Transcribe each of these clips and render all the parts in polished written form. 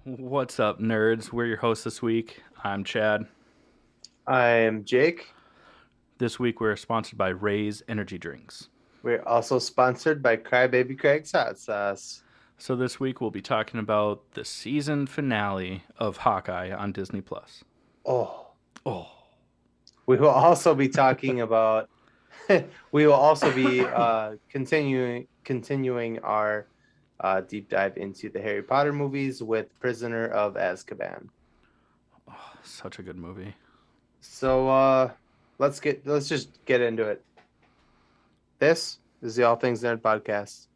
What's up, nerds? We're your hosts this week. I'm Chad. I'm Jake. This week we're sponsored by Ray's Energy Drinks. We're also sponsored by Crybaby Craig's Hot Sauce. So this week we'll be talking about the season finale of Hawkeye on Disney Plus. Oh, Oh, we will also be talking about. We will also be continuing our deep dive into the Harry Potter movies with Prisoner of Azkaban. such a good movie. So let's just get into it. This is the All Things Nerd podcast.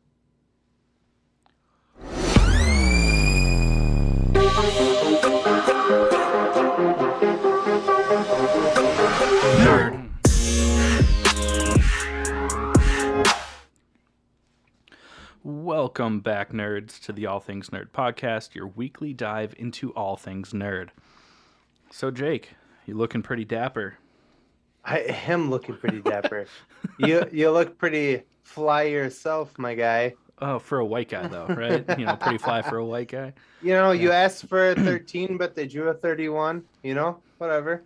Nerd. Welcome back, nerds, to the All Things Nerd podcast, your weekly dive into all things nerd. So, Jake, you looking pretty dapper. I am looking pretty dapper. You look pretty fly yourself, my guy. Oh, for a white guy, though, right? Pretty fly for a white guy. You Yeah. asked for a 13, but they drew a 31. Whatever.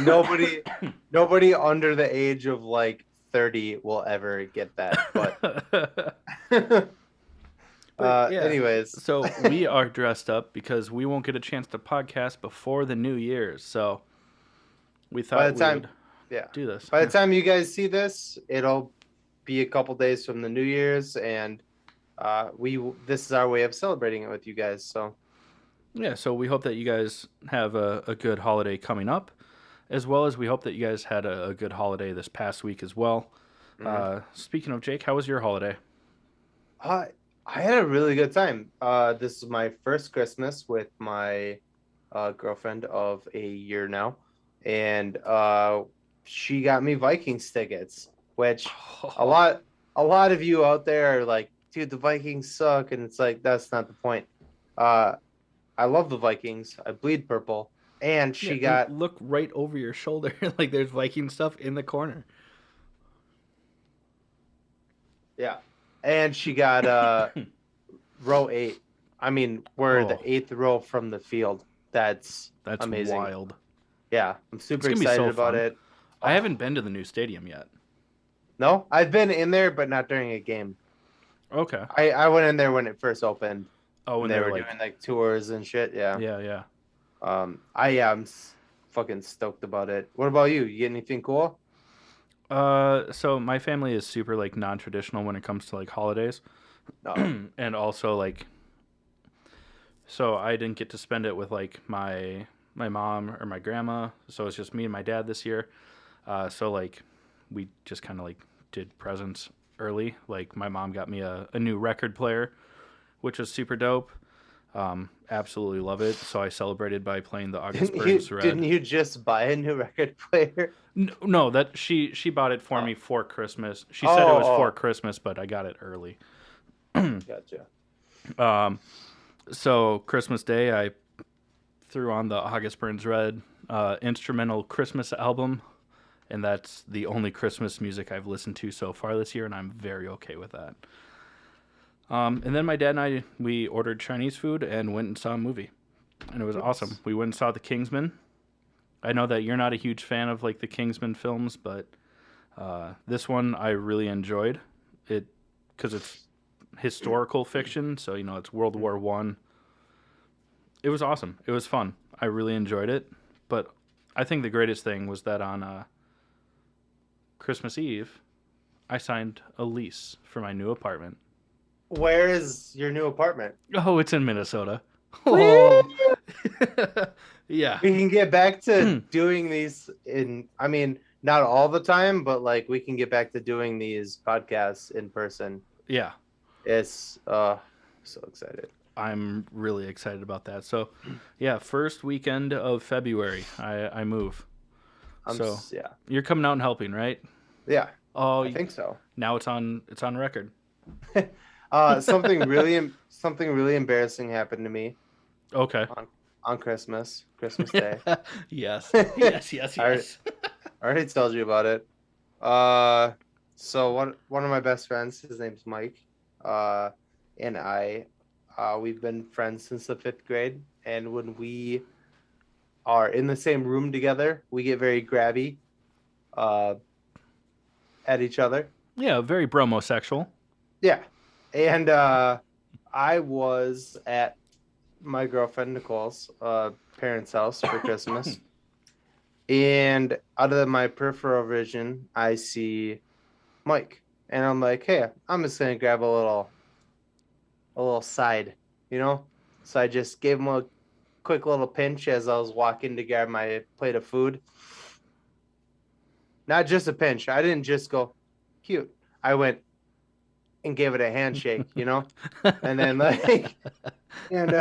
Nobody, nobody under the age of like 30 will ever get that. But yeah. Anyways, So we are dressed up because we won't get a chance to podcast before the New Year's. So we by thought the we time, would yeah, do this. by Yeah. the time you guys see this, it'll be a couple days from the New Year's, and this is our way of celebrating it with you guys. So Yeah, so we hope that you guys have a good holiday coming up, as well as we hope that you guys had a good holiday this past week as well. Speaking of Jake, how was your holiday? I I had a really good time. This is my first Christmas with my girlfriend of a year now, and she got me Vikings tickets, which a lot a lot of you out there are like, dude, the Vikings suck, and it's like that's not the point. Uh, I love the Vikings. I bleed purple, and Yeah, she and got look right over your shoulder. Like there's Viking stuff in the corner. yeah, and she got row 8. I mean, we're the Oh, 8th row from the field. That's that's amazing. wild. Yeah, I'm It's super gonna be excited so about fun. it. I Oh, haven't been to the new stadium yet. no, I've been in there, but not during a game. Okay. I went in there when it first opened, Oh, and and they they're were like, doing like tours and shit. Yeah. yeah, yeah. Fucking stoked about it. What about you? You get anything cool? So my family is super like non-traditional when it comes to like holidays, No. and also like, so I didn't get to spend it with like my mom or my grandma. So it's just me and my dad this year. So like, we just kind of like did presents early. Like my mom got me a new record player, which was super dope. Absolutely love it. So I celebrated by playing the August Didn't you Burns didn't Red. you just buy a new record player? No, that she bought it for Oh. me for Christmas. She said it Oh, was for oh, Christmas, but I got it early. gotcha. Um, so Christmas Day, I threw on the August Burns Red instrumental Christmas album, and that's the only Christmas music I've listened to so far this year, and I'm very okay with that. And then my dad and we ordered Chinese food and went and saw a movie, and it was awesome. Nice. We went and saw The Kingsman. I know that you're not a huge fan of like the Kingsman films, but this one I really enjoyed it because it's historical fiction. So it's World War One. It was awesome. It was fun. I really enjoyed it. But I think the greatest thing was that on Christmas Eve, I signed a lease for my new apartment. Where is your new apartment? Oh, it's in Minnesota. Woo! Oh, yeah. We can get back to doing these I mean, not all the time, but like we can get back to doing these podcasts in person. Yeah. It's so excited. I'm really excited about that. So, yeah, first weekend of February, I move. So Yeah. you're coming out and helping, right? Yeah, Oh, I think so. now it's on record. Something really embarrassing happened to me Okay. on Christmas Day. Yes. Yes. Yes. I Yes. I already told you about it. So one of my best friends, his name's Mike. Uh and I, we've been friends since the 5th grade. And when we are in the same room together, we get very grabby uh, at each other. Yeah, very bromosexual. Yeah. And I was at my girlfriend Nicole's parents' house for Christmas. And out of my peripheral vision, I see Mike. And I'm like, hey, I'm just gonna grab a little side, you know? So I just gave him a quick little pinch as I was walking to grab my plate of food. Not just a pinch. I didn't just go cute. I went and gave it a handshake, And then and and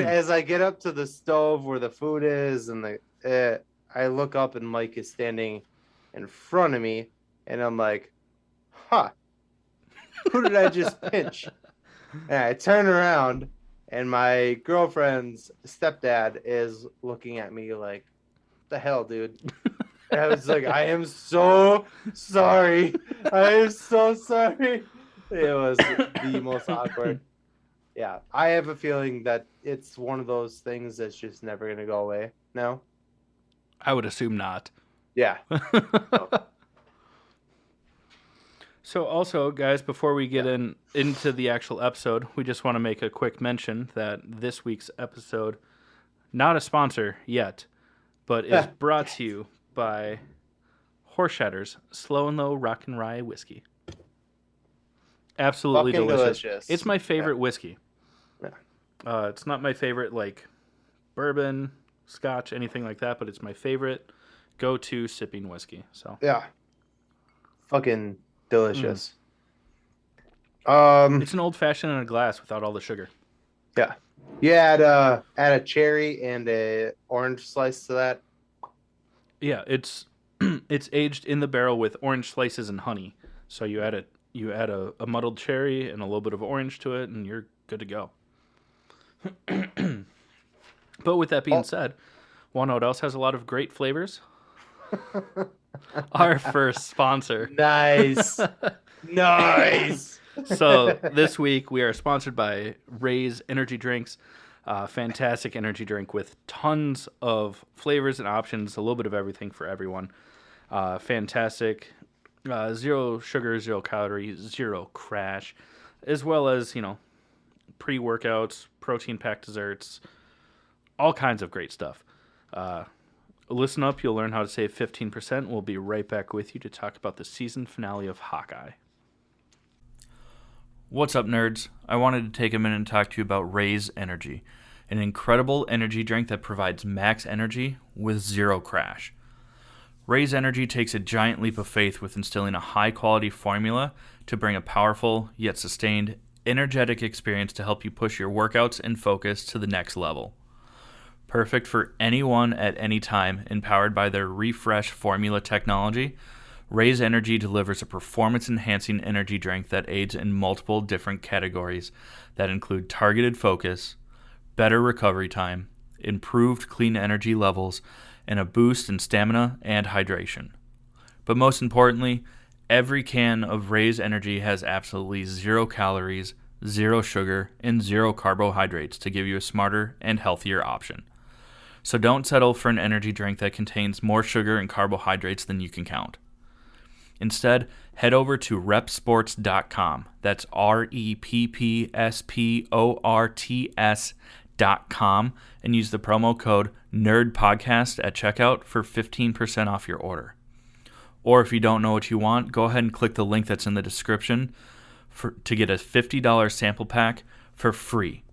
as I get up to the stove where the food is, and I look up and Mike is standing in front of me, and I'm like, huh, who did I just pinch? And I turn around, and my girlfriend's stepdad is looking at me like, the hell, dude? And I was like, I am so sorry. I am so sorry. It was the most awkward. Yeah, I have a feeling that it's one of those things that's just never going to go away now. I would assume not. Yeah. So also, guys, before we get into the actual episode, we just want to make a quick mention that this week's episode, not a sponsor yet, but is brought to you by Horshedder's Slow and Low Rock and Rye Whiskey. Absolutely delicious. It's my favorite whiskey. Yeah. It's not my favorite like bourbon, scotch, anything like that, but it's my favorite go-to sipping whiskey. So yeah, fucking delicious. It's an old-fashioned in a glass without all the sugar. Yeah. You add a cherry and a orange slice to that. Yeah, it's aged in the barrel with orange slices and honey. So you add a muddled cherry and a little bit of orange to it, and you're good to go. But with that being said, want to know what else has a lot of great flavors? Our first sponsor. Nice. Nice. So this week we are sponsored by Ray's Energy Drinks. Fantastic energy drink with tons of flavors and options, a little bit of everything for everyone. Fantastic. 0 sugar, 0 calories, 0 crash, as well as, pre-workouts, protein-packed desserts, all kinds of great stuff. Listen up, you'll learn how to save 15%. We'll be right back with you to talk about the season finale of Hawkeye. What's up, nerds? I wanted to take a minute and talk to you about Ray's Energy, an incredible energy drink that provides max energy with 0 crash. Ray's Energy takes a giant leap of faith with instilling a high-quality formula to bring a powerful, yet sustained, energetic experience to help you push your workouts and focus to the next level. Perfect for anyone at any time, and powered by their refresh formula technology, Ray's Energy delivers a performance-enhancing energy drink that aids in multiple different categories that include targeted focus, better recovery time, improved clean energy levels, and a boost in stamina and hydration. But most importantly, every can of Ray's Energy has absolutely 0 calories, 0 sugar, and 0 carbohydrates to give you a smarter and healthier option. So don't settle for an energy drink that contains more sugar and carbohydrates than you can count. Instead, head over to repsports.com. That's REPPSPORTS.com and use the promo code NERDPODCAST at checkout for 15% off your order. Or if you don't know what you want, go ahead and click the link that's in the description to get a $50 sample pack for free.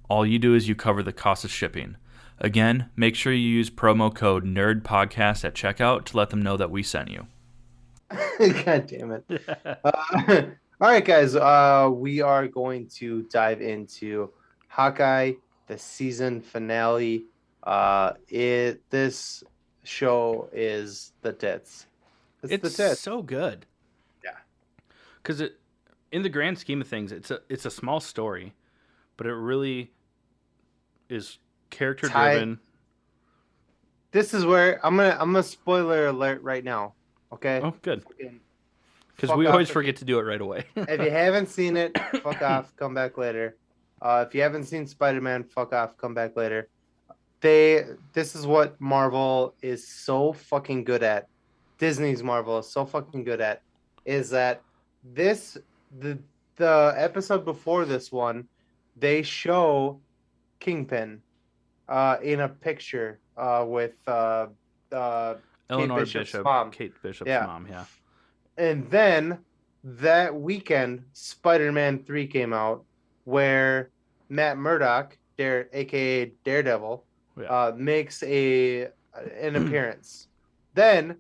All you do is you cover the cost of shipping. Again, make sure you use promo code NERDPODCAST at checkout to let them know that we sent you. God damn it. All right, guys. We are going to dive into Hawkeye, the season finale. This show is the tits. It's the tits. So good. Yeah. Because in the grand scheme of things, it's a small story, but it really is character driven. This is where I'm gonna spoiler alert right now. Okay. Oh, good. Because fuck we off. always forget to do it right away. If you haven't seen it, fuck off. Come back later. If you haven't seen Spider-Man, fuck off. Come back later. This is what Marvel is so fucking good at. Disney's Marvel is so fucking good at is that this the episode before this one, they show Kingpin in a picture with Kate Eleanor Bishop's Bishop, mom. Kate Bishop's Yeah. mom, yeah. And then that weekend, Spider-Man 3 came out where Matt Murdock, aka Daredevil, makes an appearance. Then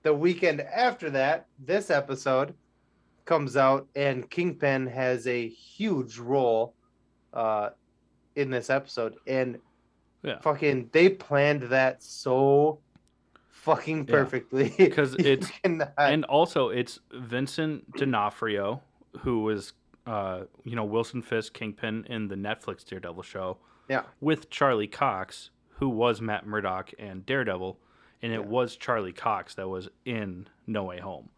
the weekend after that, this episode comes out and Kingpin has a huge role in this episode. And fucking they planned that so fucking perfectly. Because it's and also it's Vincent D'Onofrio, who was Wilson Fisk Kingpin in the Netflix Daredevil show. Yeah. With Charlie Cox, who was Matt Murdock and Daredevil, and it was Charlie Cox that was in No Way Home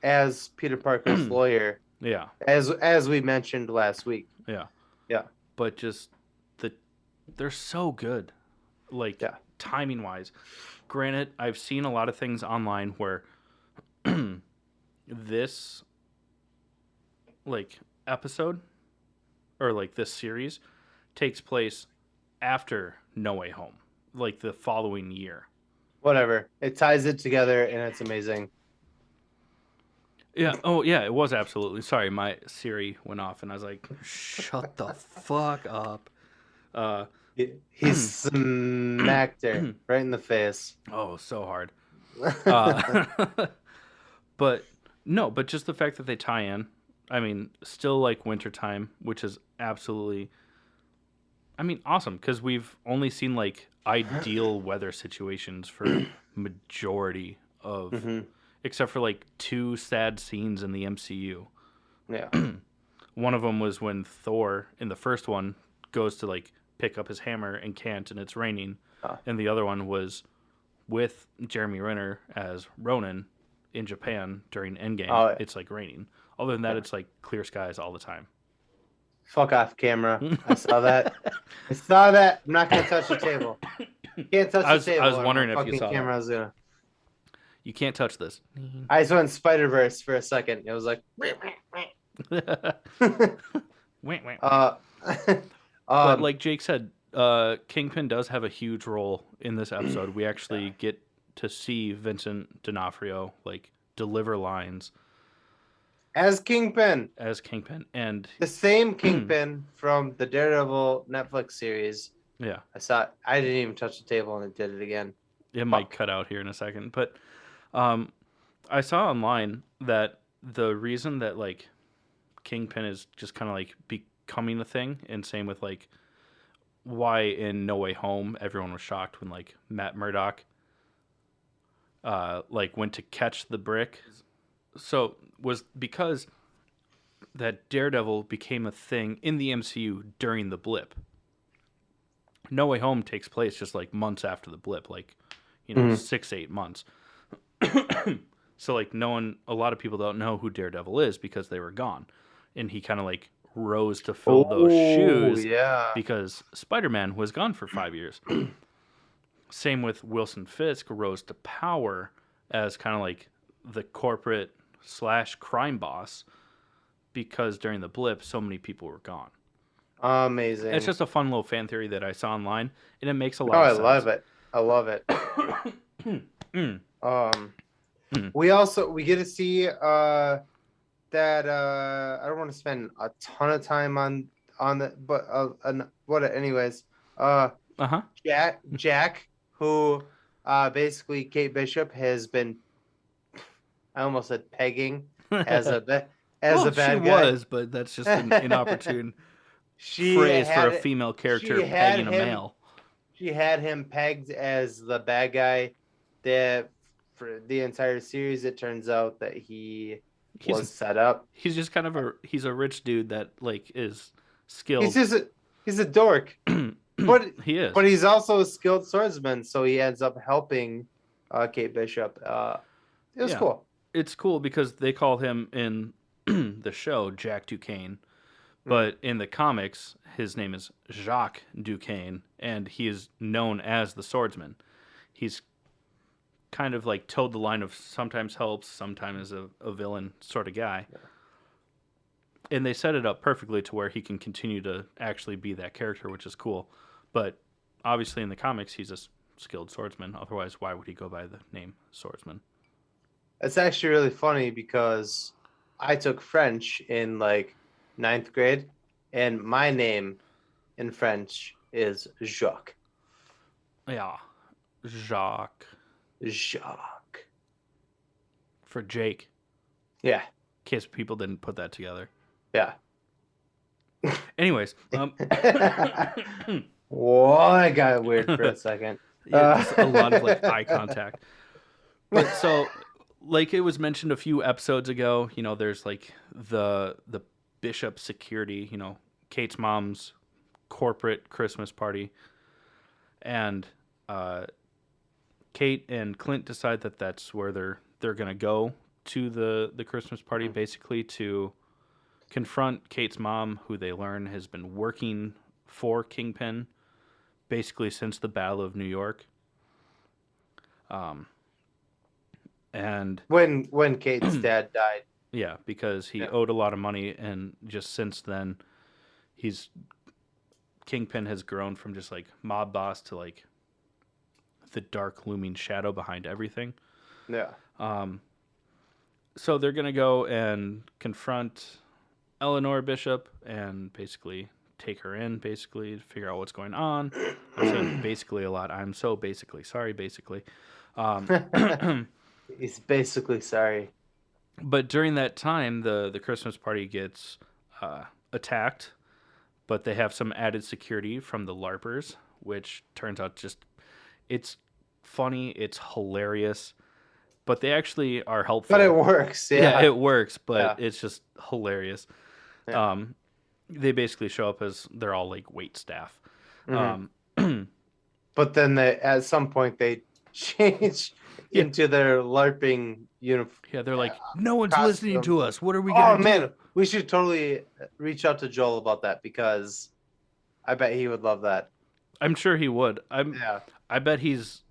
as Peter Parker's lawyer. Yeah. As we mentioned last week. Yeah. Yeah. But just they're so good. Like timing wise. Granted, I've seen a lot of things online where this like episode or like this series takes place after No Way Home, like the following year. Whatever. It ties it together and it's amazing. Yeah. Oh, yeah, it was absolutely. Sorry, my Siri went off and I was like, shut the fuck up. He smacked her right in the face. Oh, so hard. But just the fact that they tie in. I mean, still like wintertime, which is absolutely, awesome. Because we've only seen like ideal weather situations for majority of, except for like 2 sad scenes in the MCU. Yeah. One of them was when Thor in the first one goes to like pick up his hammer and can't, and it's raining. And the other one was with Jeremy Renner as Ronan in Japan during Endgame. It's like raining. Other than that, it's like clear skies all the time. Fuck off, camera. I saw that. I'm not gonna touch the table. You can't touch the table. I was wondering if you saw camera's that. You can't touch this. I just went Spider-Verse for a second. It was like but like Jake said, Kingpin does have a huge role in this episode. We actually get to see Vincent D'Onofrio like deliver lines as Kingpin, and the same Kingpin from the Daredevil Netflix series. Yeah, I didn't even touch the table, and it did it again. It might cut out here in a second, but I saw online that the reason that like Kingpin is just kind of like becoming a thing, and same with like why in No Way Home everyone was shocked when like Matt Murdock like went to catch the brick, so was because that Daredevil became a thing in the MCU during the blip. No Way Home takes place just like months after the blip, like 6-8 months. So like a lot of people don't know who Daredevil is because they were gone, and he kind of like rose to fill those shoes because Spider-Man was gone for 5 years. Same with Wilson Fisk rose to power as kind of like the corporate / crime boss because during the blip so many people were gone. Amazing. It's just a fun little fan theory that I saw online, and it makes a lot of sense. I love it. We get to see that I don't want to spend a ton of time on the but anyways. Jack, who basically Kate Bishop has been, I almost said pegging as a bad guy. She was, but that's just an inopportune phrase for a female character pegging a male. She had him pegged as the bad guy. That for the entire series, it turns out that he was set up. He's just kind of he's a rich dude that like is skilled. He's a dork, but he is. But he's also a skilled swordsman, so he ends up helping Kate Bishop. It was cool. it's cool because they call him in the show Jack Duquesne, Mm. but in the comics, his name is Jacques Duquesne, and he is known as the swordsman. He's kind of like towed the line of sometimes helps, sometimes a villain sort of guy. And they set it up perfectly to where he can continue to actually be that character, which is cool. But obviously in the comics, he's a skilled swordsman. Otherwise, why would he go by the name swordsman? It's actually really funny because I took French in like ninth grade, and my name in French is Jacques. Yeah, Jacques Jacques. for Jake. Yeah. In case people didn't put that together. Yeah. Anyways, Whoa, I got weird for a second. yeah, just a lot of like eye contact. But so, like it was mentioned a few episodes ago, there's like the Bishop security, Kate's mom's corporate Christmas party, and Kate and Clint decide that that's where they're gonna go to the Christmas party, basically to confront Kate's mom, who they learn has been working for Kingpin basically since the Battle of New York. And when Kate's dad died. yeah, because he owed a lot of money, and just since then, Kingpin has grown from just like mob boss to like the dark looming shadow behind everything. Yeah. So they're gonna go and confront Eleanor Bishop and basically take her in, basically to figure out what's going on. I'm saying basically a lot. I'm so basically sorry, basically. He's basically sorry. But during that time, the Christmas party gets attacked, but they have some added security from the LARPers, which turns out it's funny, it's hilarious, but they actually are helpful. But it works, yeah. It works, but it's just hilarious. Yeah. They basically show up as they're all like wait staff. Mm-hmm. But then at some point they change into their LARPing uniform. Yeah, they're like, no one's listening to us. What are we gonna do? Oh man, we should totally reach out to Joel about that because I bet he would love that. I'm sure he would. I bet he's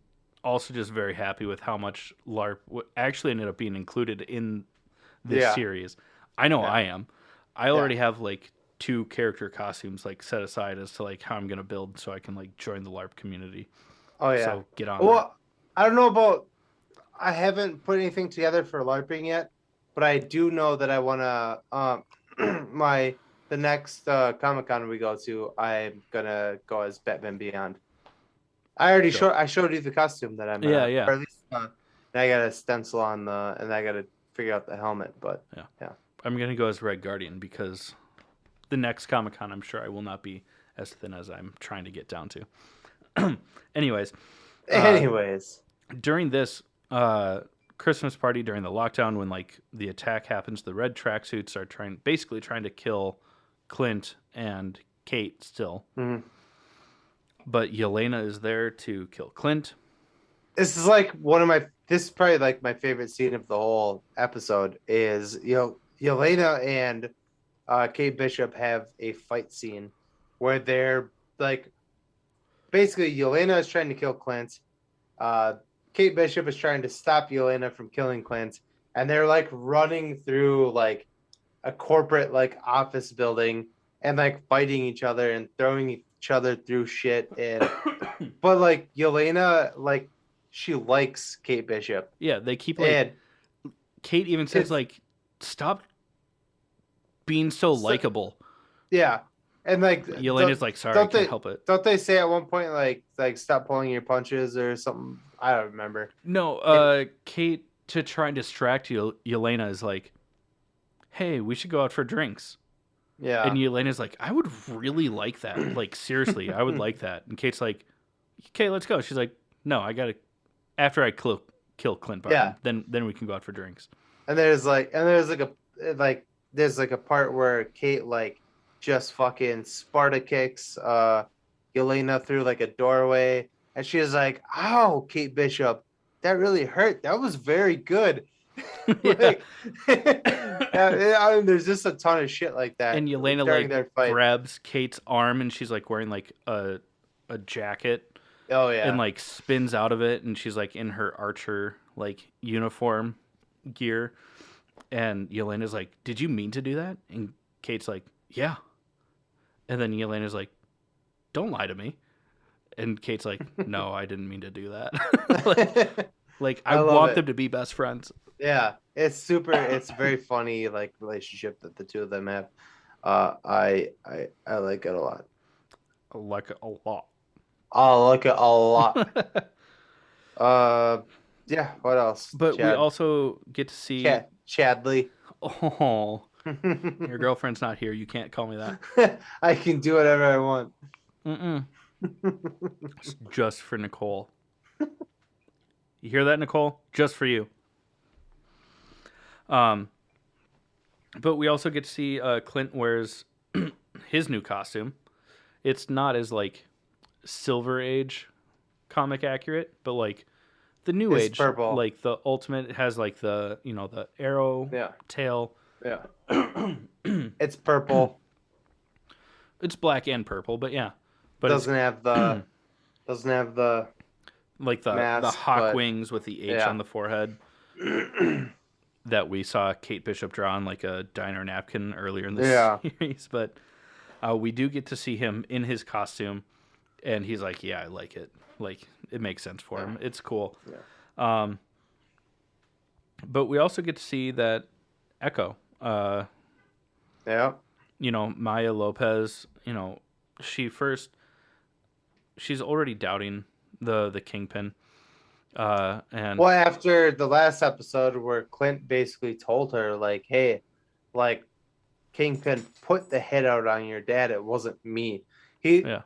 also just very happy with how much LARP actually ended up being included in this series. I know I am. I already have like 2 character costumes like set aside as to like how I'm gonna build so I can like join the LARP community. Oh yeah. So get on. Well, I don't know about. I haven't put anything together for LARPing yet, but I do know that I wanna the next Comic-Con we go to, I'm gonna go as Batman Beyond. I already showed you the costume that I'm yeah. Or at least I got a stencil on and I gotta figure out the helmet, but yeah. I'm gonna go as Red Guardian because the next Comic-Con I'm sure I will not be as thin as I'm trying to get down to. Anyways, during this Christmas party during the lockdown, when like the attack happens, the red tracksuits are basically trying to kill Clint and Kate still. Mm-hmm. But Yelena is there to kill Clint. This is like this is probably like my favorite scene of the whole episode is, Yelena and Kate Bishop have a fight scene where they're like, basically Yelena is trying to kill Clint. Kate Bishop is trying to stop Yelena from killing Clint, and they're like running through like a corporate like office building and like fighting each other and throwing each other through shit. And but like Yelena, like she likes Kate Bishop. Yeah, they keep like Kate even says like, stop being so likable. Yeah. And like Yelena's like, sorry, I can't help it. Don't they say at one point like stop pulling your punches or something? I don't remember. No, Kate, to try and distract Yelena, is like, hey, we should go out for drinks. Yeah. And Yelena's like, I would really like that. Like, seriously, I would like that. And Kate's like, okay, let's go. She's like, no, I gotta, after I kill Clint Barton, then we can go out for drinks. And there's a part where Kate like just fucking Sparta kicks Yelena through like a doorway, and she was like, ow, Kate Bishop, that really hurt. That was very good. Yeah. Like, yeah, I mean, there's just a ton of shit like that And Yelena during like their fight. grabs Kate's arm and she's like wearing like a jacket Oh and yeah. like spins out of it and she's like in her archer like uniform gear and Yelena's like, "Did you mean to do that?" And Kate's like, "Yeah." And then Yelena's like, "Don't lie to me." And Kate's like, "No, I didn't mean to do that." like I I love want it. them to be best friends. Yeah, it's very funny like relationship that the two of them have. I like it a lot. I like it a lot. I like it a lot. Uh, yeah. What else? But we also get to see. Chadley. Oh, your girlfriend's not here. You can't call me that. I can do whatever I want. Mm-mm. It's just for Nicole. You hear that, Nicole? Just for you. But we also get to see Clint wears his new costume. It's not as like Silver Age comic accurate, but like the new It's age, purple. like the ultimate has like the the arrow tail. Yeah. It's purple. It's black and purple, but yeah. But doesn't have the like the mask, hawk wings with the H yeah. on the forehead that we saw Kate Bishop draw on like a diner napkin earlier in the series. But we do get to see him in his costume, and he's like, "Yeah, I like it. Like it makes sense for him. It's cool." Yeah. But we also get to see that Echo. Yeah. Maya Lopez. She's already doubting the Kingpin. And well, after the last episode where Clint basically told her like, "Hey, like Kingpin put the hit out on your dad. It wasn't me.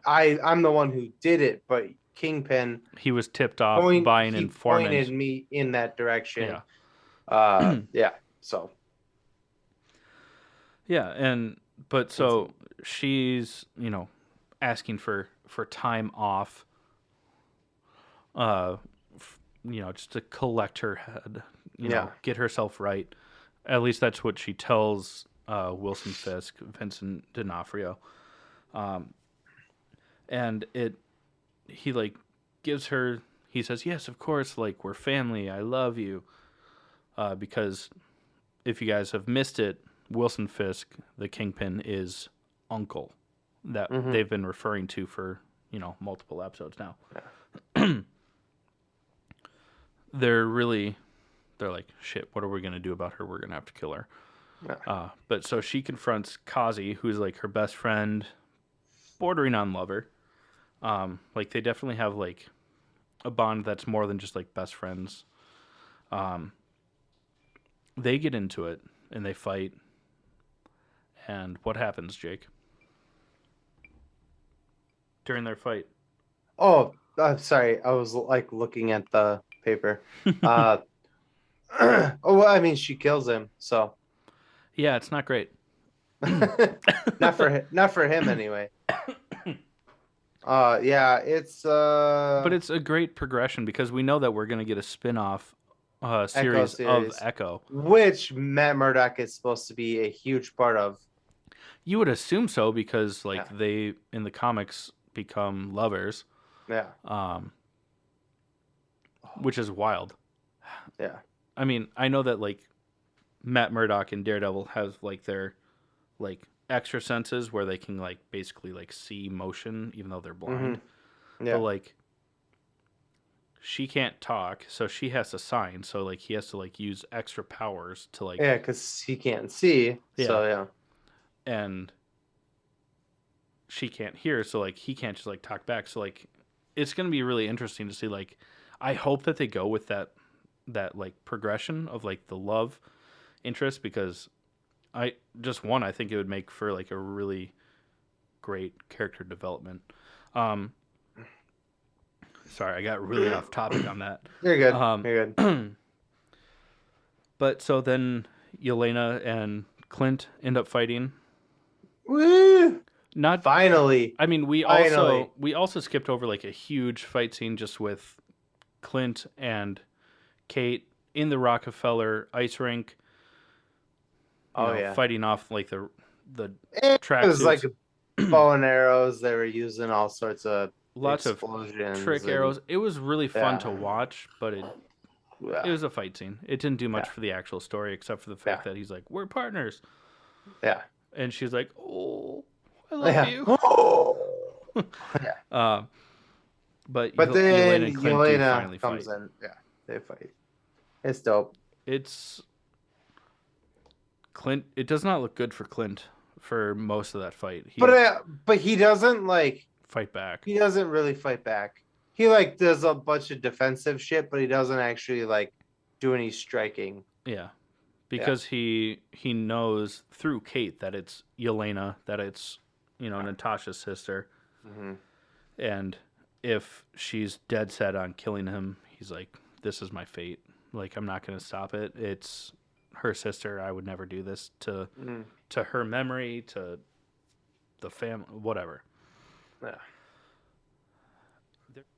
I'm the one who did it, but Kingpin. He was tipped off by an informant. Pointed me in that direction. Yeah. Yeah. So. Yeah, but so she's asking for time off. Just to collect her head. Get herself right. At least that's what she tells Wilson Fisk, Vincent D'Onofrio. And he like gives her. He says, "Yes, of course. Like we're family. I love you." Because if you guys have missed it, Wilson Fisk, the Kingpin, is uncle that they've been referring to for multiple episodes now. Yeah. They're like, shit, what are we going to do about her? We're going to have to kill her. Yeah. But so she confronts Kazi, who's like her best friend, bordering on lover. Like they definitely have like a bond that's more than just like best friends. They get into it and they fight. And what happens, Jake? During their fight? Oh, I'm sorry. I was like looking at the paper. Oh, well, I mean, she kills him, so. Yeah, it's not great. not for him anyway. Yeah, it's. But it's a great progression because we know that we're gonna get a spin-off series of Echo, which Matt Murdock is supposed to be a huge part of. You would assume so because they in the comics become lovers. Yeah. Which is wild. Yeah. I mean, I know that like Matt Murdock and Daredevil have like their like extra senses where they can like basically like see motion even though they're blind. Mm-hmm. Yeah. But like she can't talk, so she has to sign. So like he has to like use extra powers to like because he can't see. Yeah. So yeah. And she can't hear, so like he can't just like talk back. So like it's gonna be really interesting to see. Like I hope that they go with that like progression of like the love interest because I think it would make for like a really great character development. Sorry, I got really off topic on that. You're good. You're good. But so then Yelena and Clint end up fighting. Woo! Not finally. I mean, we also skipped over like a huge fight scene just with Clint and Kate in the Rockefeller ice rink, Oh yeah. fighting off like the It was like tracksuits. bow and arrows. They were using all sorts of Lots of explosions trick and arrows. It was really fun to yeah, watch, but it yeah, was a fight scene. It didn't do much yeah, for the actual story, except for the yeah, fact that he's like, "We're partners," yeah, and she's like, "Oh, I love yeah. you." Oh, yeah. uh, but But Yelena then and Clint do Yelena finally comes fight. in. Yeah, they fight. It's dope. It's Clint. It does not look good for Clint for most of that fight. But He he doesn't like fight back. he doesn't really fight back. He like does a bunch of defensive shit, but he doesn't actually like do any striking. Yeah, Yeah. because he knows through Kate that it's Yelena, that it's Natasha's sister, Hmm. and if she's dead set on killing him, he's like, "This is my fate. Like I'm not gonna stop it. It's her sister. I would never do this Mm. to her memory, to the family, whatever." Yeah.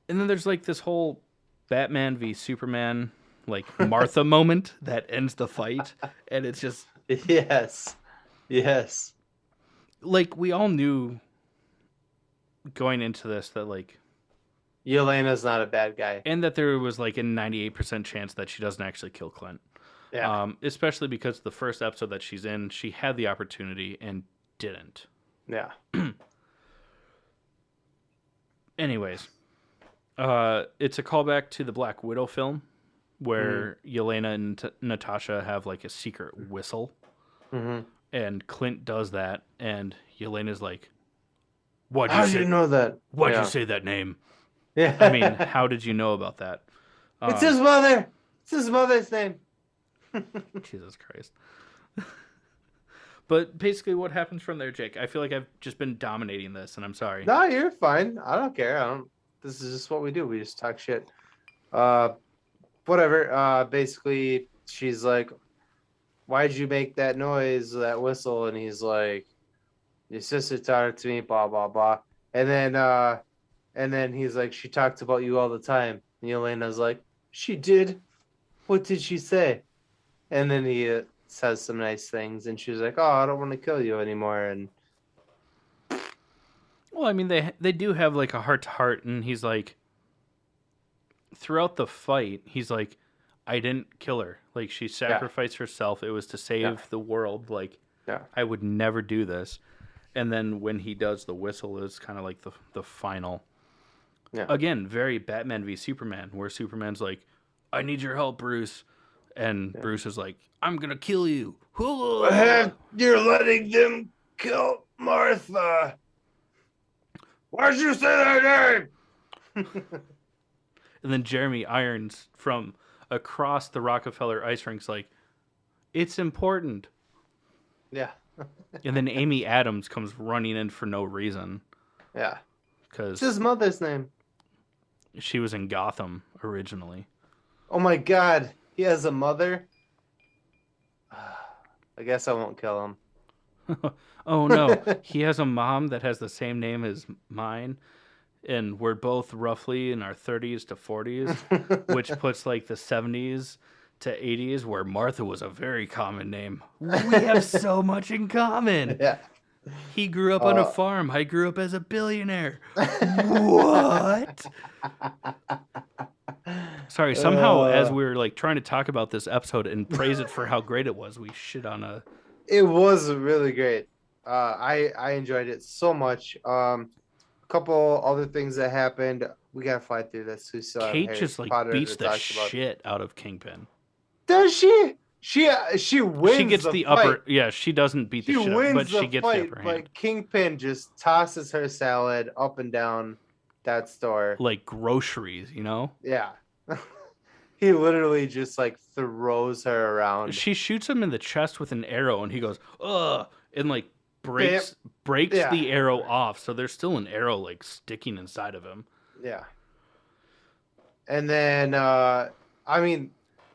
And then there's like this whole Batman v Superman like Martha moment that ends the fight, and it's just Yes. Yes. like we all knew going into this that like Yelena's not a bad guy. and that there was like a 98% chance that she doesn't actually kill Clint. Yeah. Especially because the first episode that she's in, she had the opportunity and didn't. Yeah. Anyways, it's a callback to the Black Widow film where Yelena and Natasha have like a secret whistle, Mm-hmm. and Clint does that, and Yelena's like, "Why'd How you do say? you know that? Why'd Yeah. you say that name? Yeah. I mean, how did you know about that?" It's his mother. It's his mother's name. Jesus Christ. But basically, what happens from there, Jake? I feel like I've just been dominating this, and I'm sorry. No, you're fine. I don't care. I don't. This is just what we do. We just talk shit. Uh, whatever. Basically, she's like, "Why'd you make that noise, that whistle?" And he's like, "Your sister taught it to me." Blah blah blah. And then he's like, "She talked about you all the time." And Yelena's like, "She did. What did she say?" And then he says some nice things, and she's like, "Oh, I don't want to kill you anymore." And Well, I mean, they do have like a heart to heart, and he's like, throughout the fight, he's like, "I didn't kill her. Like she sacrificed herself. It was to save the world. Like yeah, I would never do this." And then when he does the whistle, it's kind of like the final. yeah. Again, very Batman v Superman, where Superman's like, "I need your help, Bruce," and Bruce is like, "I'm gonna kill you." You're letting them kill Martha. Why'd you say that name? And then Jeremy Irons from across the Rockefeller ice rink's like, "It's important." Yeah, And then Amy Adams comes running in for no reason yeah. It's because his mother's name. she was in Gotham originally. Oh my God, he has a mother. I guess I won't kill him. Oh no, he has a mom that has the same name as mine, and we're both roughly in our 30s to 40s, which puts like the 70s to 80s where Martha was a very common name. We have so much in common. Yeah. He grew up on a farm. I grew up as a billionaire. What? Sorry, somehow as we were like trying to talk about this episode and praise it for how great it was, we shit on a It was really great. I enjoyed it so much. A couple other things that happened. We gotta fly through this. We still have Kate Harry just like Potter beats to the talk about. shit out of Kingpin. Does she? She wins. She gets the fight. upper. Yeah, she doesn't beat the She shit, wins but the she gets fight, the upper hand. but Kingpin just tosses her salad up and down that store. Like groceries, you know. Yeah. He literally just like throws her around. She shoots him in the chest with an arrow, and he goes, "Ugh," and like breaks Yeah. the arrow off. So there's still an arrow like sticking inside of him. Yeah. And then I mean,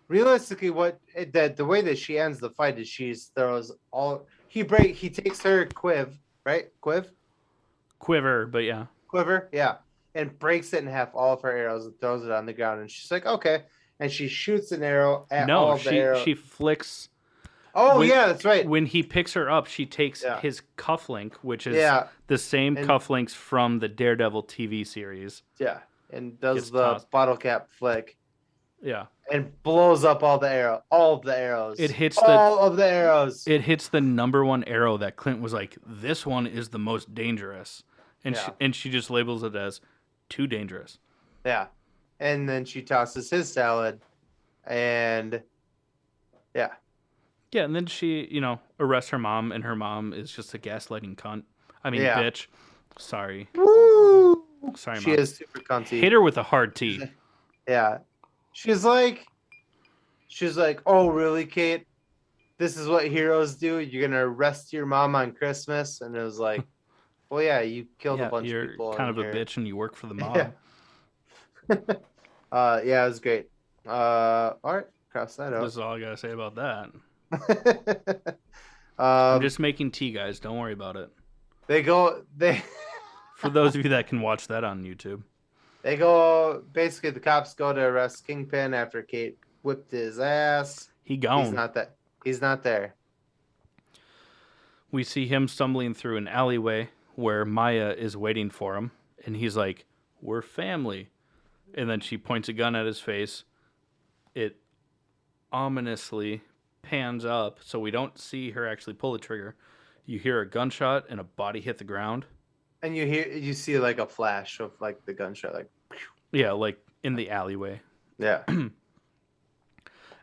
realistically, the way that she ends the fight is she throws all he takes her Quiver, but yeah. quiver, yeah, and breaks it in half, all of her arrows, and throws it on the ground. And she's like, okay. and she shoots an arrow at No, all of the arrows. she flicks. Oh When, yeah, that's right. when he picks her up, she takes Yeah, his cufflink, which is yeah, the same and cufflinks from the Daredevil TV series. yeah, and does Gets the tossed. bottle cap flick Yeah. and blows up all of the It arrows, hits all of the arrows. the number one arrow that Clint was like, this one is the most dangerous. Yeah, And she just labels it as too dangerous. yeah, and then she tosses his salad, and yeah, Yeah, and then she, arrests her mom, and her mom is just a gaslighting cunt. I mean, yeah. bitch. Sorry. Woo! Sorry, She Mom. is super cunty. Hit her with a hard T. Yeah. She's like, oh, really, Kate? This is what heroes do? You're going to arrest your mom on Christmas? And it was like, well, yeah, you killed a bunch of You're people. kind of here. a bitch and you work for the mob. Yeah. Yeah, it was great. All right, cross that out. This is all I got to say about that. I'm I'm just making tea, guys. Don't worry about it. They For those of you that can watch that on YouTube. Basically, the cops go to arrest Kingpin after Kate whipped his ass. He's gone. He's not there. We see him stumbling through an alleyway where Maya is waiting for him. And he's like, we're family. And then she points a gun at his face. It ominously pans up, so we don't see her actually pull the trigger. You hear a gunshot and a body hit the ground. And you see like a flash of like the gunshot, like yeah, like in the alleyway. Yeah.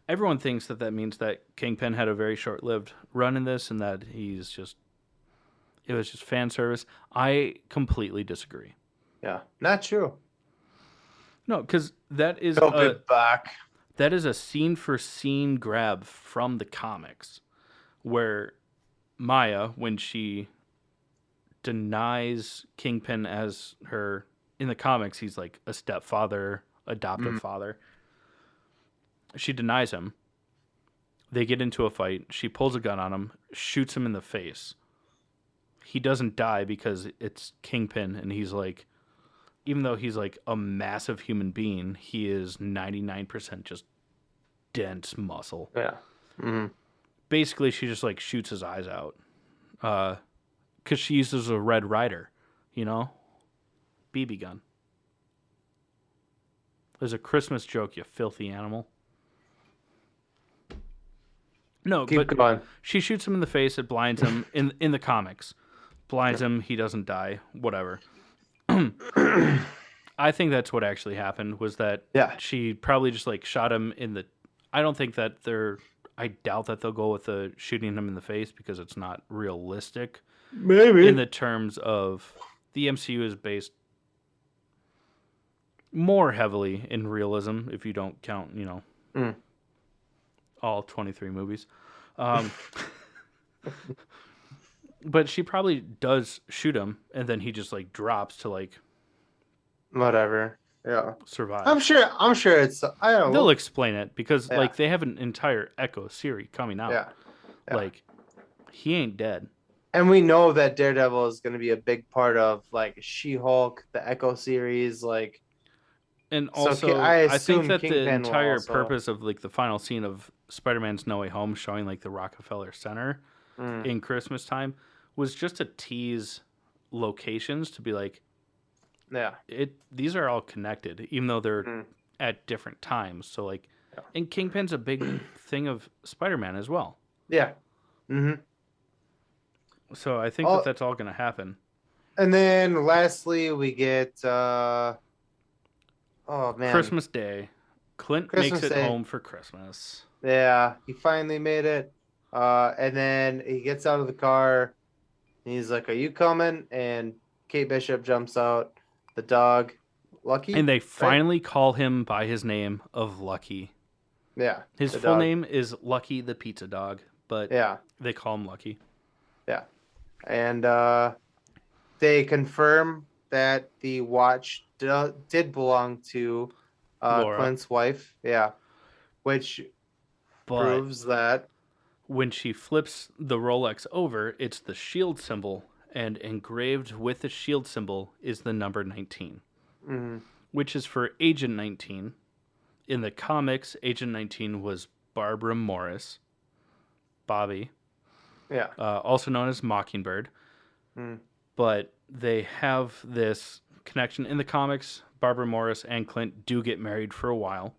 Everyone thinks that means that Kingpin had a very short-lived run in this, and that it was just fan service. I completely disagree. Yeah, not true. No, because that is a scene-for-scene grab from the comics, where Maya, when she denies Kingpin as her in the comics, he's like a stepfather, adoptive father. She denies him. They get into a fight. She pulls a gun on him, shoots him in the face. He doesn't die because it's Kingpin, and he's like, even though he's like a massive human being, he is 99% just dense muscle. Yeah. Mm-hmm. Basically, she just like shoots his eyes out. Because she uses a Red Ryder, BB gun. There's a Christmas joke, you filthy animal. No, Keep but going. She shoots him in the face. It blinds him in the comics. Blinds him. He doesn't die. Whatever. I think that's what actually happened. Was that she probably just like shot him in the. I don't think that I doubt that they'll go with the shooting him in the face because it's not realistic. Maybe in the terms of the MCU is based more heavily in realism if you don't count, all 23 movies. But she probably does shoot him, and then he just like drops to like whatever. Yeah, survive. I'm sure it's. I don't know. They'll explain it because like they have an entire Echo series coming out. Yeah. Like he ain't dead. And we know that Daredevil is going to be a big part of like She-Hulk, the Echo series, like. And also, so I think that Kingpin the entire also... purpose of like the final scene of Spider-Man's No Way Home showing like the Rockefeller Center in Christmas time was just to tease locations to be like, these are all connected, even though they're at different times. So like, and Kingpin's a big thing of Spider-Man as well. Yeah. Mm-hmm. So I think that's all going to happen. And then lastly, we get. Oh man! Christmas Day. Clint makes it home for Christmas. Yeah, he finally made it. And then he gets out of the car. And he's like, "Are you coming?" And Kate Bishop jumps out. The dog, Lucky. And they finally call him by his name of Lucky. Yeah. His full name is Lucky the Pizza Dog, but they call him Lucky. Yeah. And they confirm that the watch did belong to Clint's wife. Yeah. Which proves that. When she flips the Rolex over, it's the shield symbol, and engraved with the shield symbol is the number 19, which is for Agent 19. In the comics, Agent 19 was Barbara Morris, Bobby, Yeah. also known as Mockingbird. Mm. But they have this connection in the comics. Barbara Morris and Clint do get married for a while.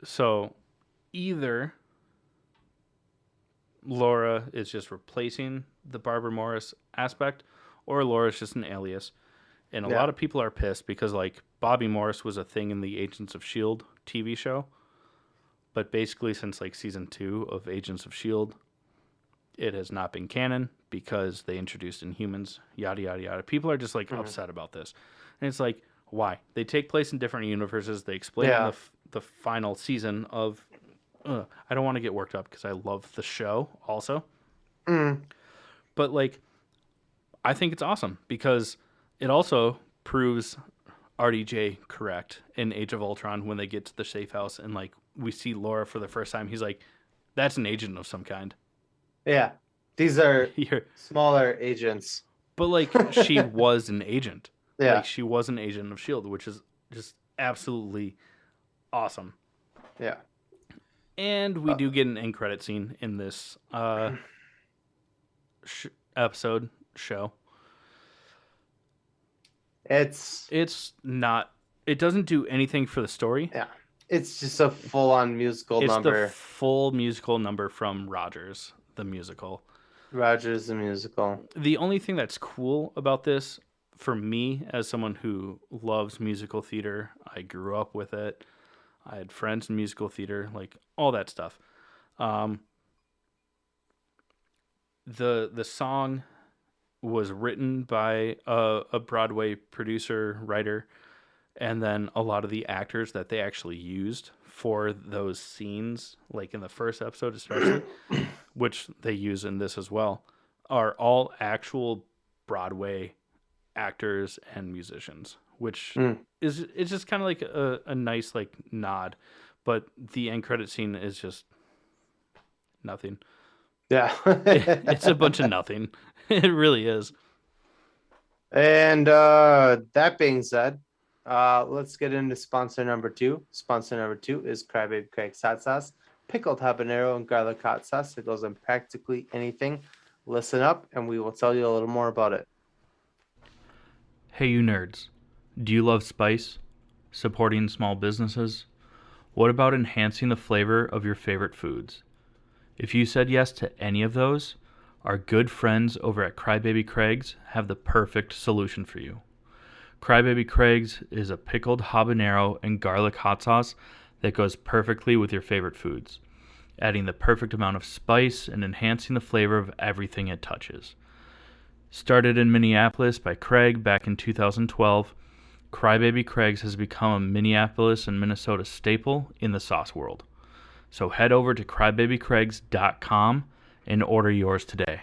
So either Laura is just replacing the Barbara Morris aspect, or Laura's just an alias. And a Yeah. lot of people are pissed because, like, Bobby Morris was a thing in the Agents of S.H.I.E.L.D. TV show. But basically, since, like, season 2 of Agents of S.H.I.E.L.D., it has not been canon because they introduced Inhumans, yada, yada, yada. People are just, like, upset about this. And it's like, why? They take place in different universes. They explain in Yeah. the final season of... I don't want to get worked up because I love the show also. Mm. But, like, I think it's awesome because it also proves RDJ correct in Age of Ultron when they get to the safe house and, like, we see Laura for the first time. He's like, that's an agent of some kind. Yeah. These are Here. smaller agents. But, like, she was an agent. Yeah. Like, she was an agent of S.H.I.E.L.D., which is just absolutely awesome. Yeah. And we do get an end credit scene in this episode show. It's not... It doesn't do anything for the story. Yeah. It's just a full-on musical number. It's the full musical number from Rogers, the musical. Rogers, the musical. The only thing that's cool about this, for me, as someone who loves musical theater, I grew up with it. I had friends in musical theater, like all that stuff. The song was written by a Broadway producer, writer, and then a lot of the actors that they actually used for those scenes, like in the first episode especially, which they use in this as well, are all actual Broadway actors and musicians, which is it's just kind of like a nice like nod. But the end credit scene is just nothing. Yeah. It's a bunch of nothing. It really is. And that being said, let's get into sponsor number 2. Sponsor number 2 is Crybaby Craig's Hot Sauce. Pickled habanero and garlic hot sauce. It goes in practically anything. Listen up, and we will tell you a little more about it. Hey, you nerds. Do you love spice? Supporting small businesses? What about enhancing the flavor of your favorite foods? If you said yes to any of those, our good friends over at Crybaby Craig's have the perfect solution for you. Crybaby Craig's is a pickled habanero and garlic hot sauce that goes perfectly with your favorite foods, adding the perfect amount of spice and enhancing the flavor of everything it touches. Started in Minneapolis by Craig back in 2012, Crybaby Craig's has become a Minneapolis and Minnesota staple in the sauce world. So head over to crybabycraigs.com and order yours today.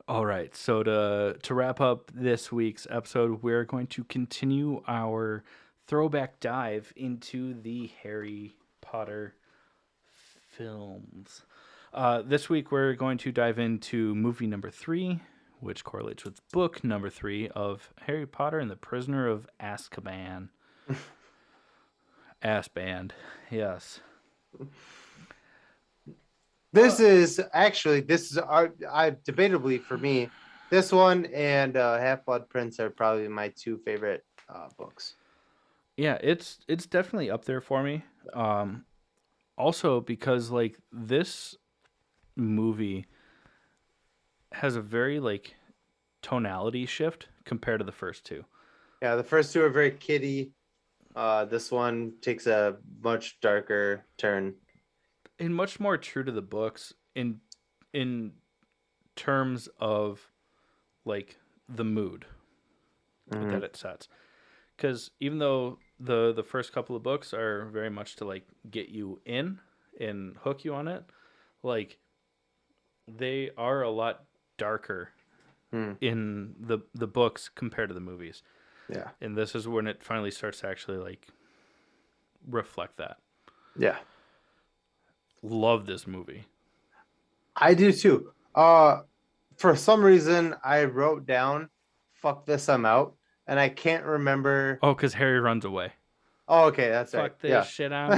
All right, so to wrap up this week's episode, we're going to continue our throwback dive into the Harry Potter films. This week we're going to dive into movie number 3, which correlates with book number 3 of Harry Potter and the Prisoner of Azkaban. Assband, yes. This is debatably for me, this one and Half-Blood Prince are probably my 2 favorite books. Yeah, it's definitely up there for me. Also because like this movie has a very like tonality shift compared to the first 2. Yeah, the first 2 are very kiddie. This one takes a much darker turn. And much more true to the books in terms of like the mood that it sets. Because even though the first couple of books are very much to like get you in and hook you on it, like they are a lot darker in the books compared to the movies. Yeah. And this is when it finally starts to actually like reflect that. Yeah. Love this movie. I do too. For some reason I wrote down "fuck this, I'm out," and I can't remember. Oh, because Harry runs away. Oh, okay, that's right. Fuck this Yeah. shit, I'm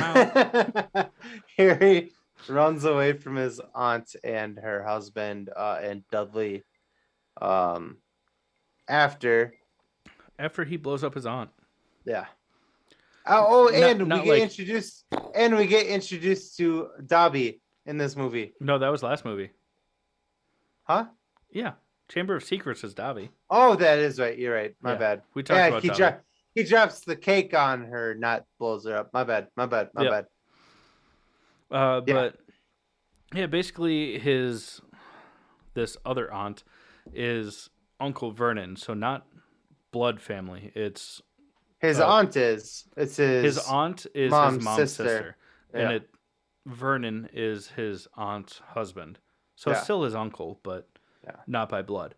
out. Harry runs away from his aunt and her husband, and Dudley, um, after. After he blows up his aunt. Yeah. Oh, Not and we not get like introduced, to Dobby in this movie. no, that was last movie. Huh? Yeah. Chamber of Secrets is Dobby. Oh, that is right. You're right. My Yeah. bad. We talked Yeah, about Dobby. he drops the cake on her, not blows her up. My bad. My bad. My Yep. bad. Yeah. But yeah, basically this other aunt is Uncle Vernon, so not blood family. It's His uh, aunt is. It's his his aunt is his mom's mom's sister. and Yeah. Vernon is his aunt's husband. So Yeah. still his uncle, but Yeah. not by blood.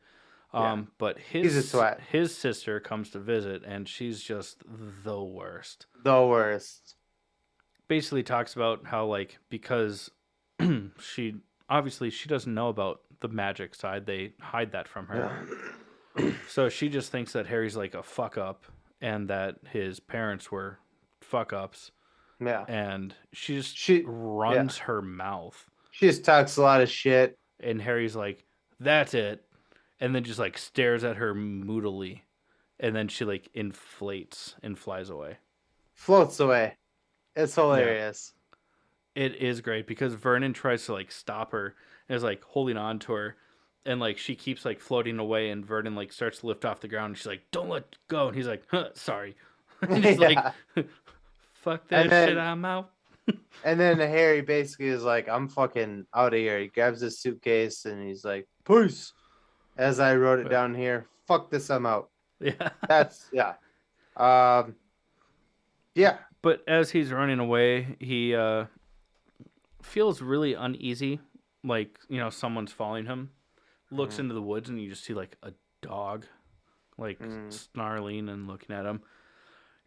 Yeah. But He's a twat. his sister comes to visit, and she's just the worst. The worst. Basically talks about how like because she doesn't know about the magic side. They hide that from her. So she just thinks that Harry's like a fuck up and that his parents were fuck ups. Yeah. And She runs her mouth. She just talks a lot of shit. And Harry's like, that's it. And then just like stares at her moodily. And then she like inflates and flies away. Floats away. It's hilarious. Yeah. It is great because Vernon tries to like stop her and is like holding on to her. And like she keeps like floating away and Vernon like starts to lift off the ground and she's like, don't let go. And he's like, sorry. And he's like, fuck that shit, I'm out. And then Harry basically is like, I'm fucking out of here. He grabs his suitcase and he's like, peace. As I wrote it down here, fuck this, I'm out. Yeah. That's, yeah. Yeah. But as he's running away, he feels really uneasy. Like, someone's following him. Looks into the woods and you just see like a dog like snarling and looking at him.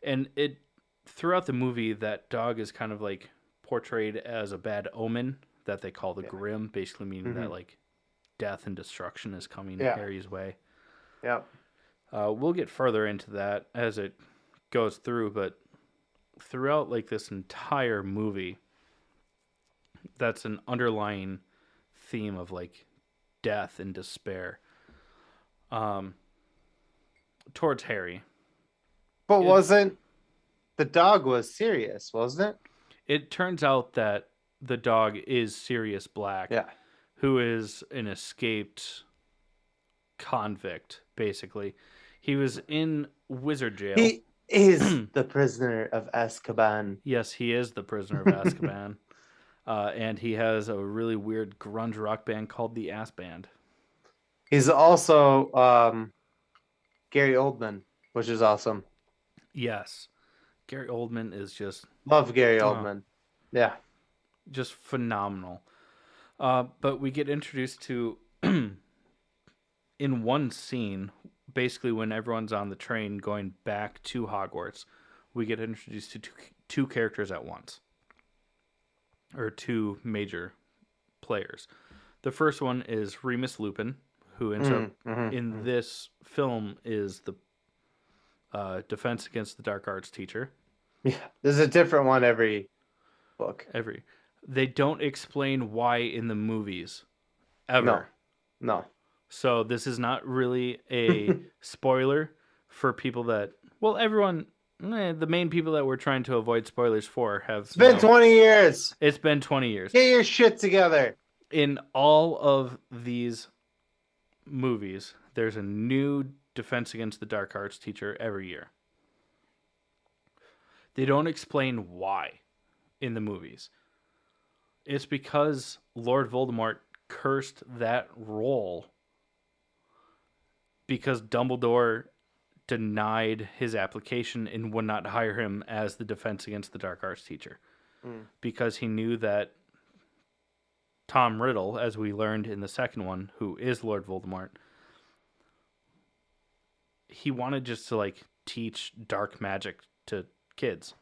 And throughout the movie, that dog is kind of like portrayed as a bad omen that they call the Grim, basically meaning that like death and destruction is coming Harry's way. Yeah. We'll get further into that as it goes through, but throughout like this entire movie, that's an underlying theme of like death and despair towards Harry. But the dog was serious, wasn't it? It turns out that the dog is Sirius Black, who is an escaped convict, basically. He was in wizard jail. He is the prisoner of Azkaban. Yes, he is the prisoner of Azkaban. And he has a really weird grunge rock band called the Ass Band. He's also Gary Oldman, which is awesome. Yes. Gary Oldman is just... Love Gary Oldman. Yeah. Just phenomenal. But we get introduced to, in one scene, basically when everyone's on the train going back to Hogwarts, we get introduced to two characters at once. Or two major players. The first one is Remus Lupin, who ends up in this film is the Defense Against the Dark Arts teacher. Yeah, there's a different one every book. They don't explain why in the movies, ever. No. So this is not really a spoiler for people that... Well, everyone... the main people that we're trying to avoid spoilers for have... It's been 20 years. It's been 20 years. Get your shit together. In all of these movies, there's a new Defense Against the Dark Arts teacher every year. They don't explain why in the movies. It's because Lord Voldemort cursed that role because Dumbledore denied his application and would not hire him as the Defense Against the Dark Arts teacher. Because he knew that Tom Riddle, as we learned in the second one, who is Lord Voldemort, he wanted just to like teach dark magic to kids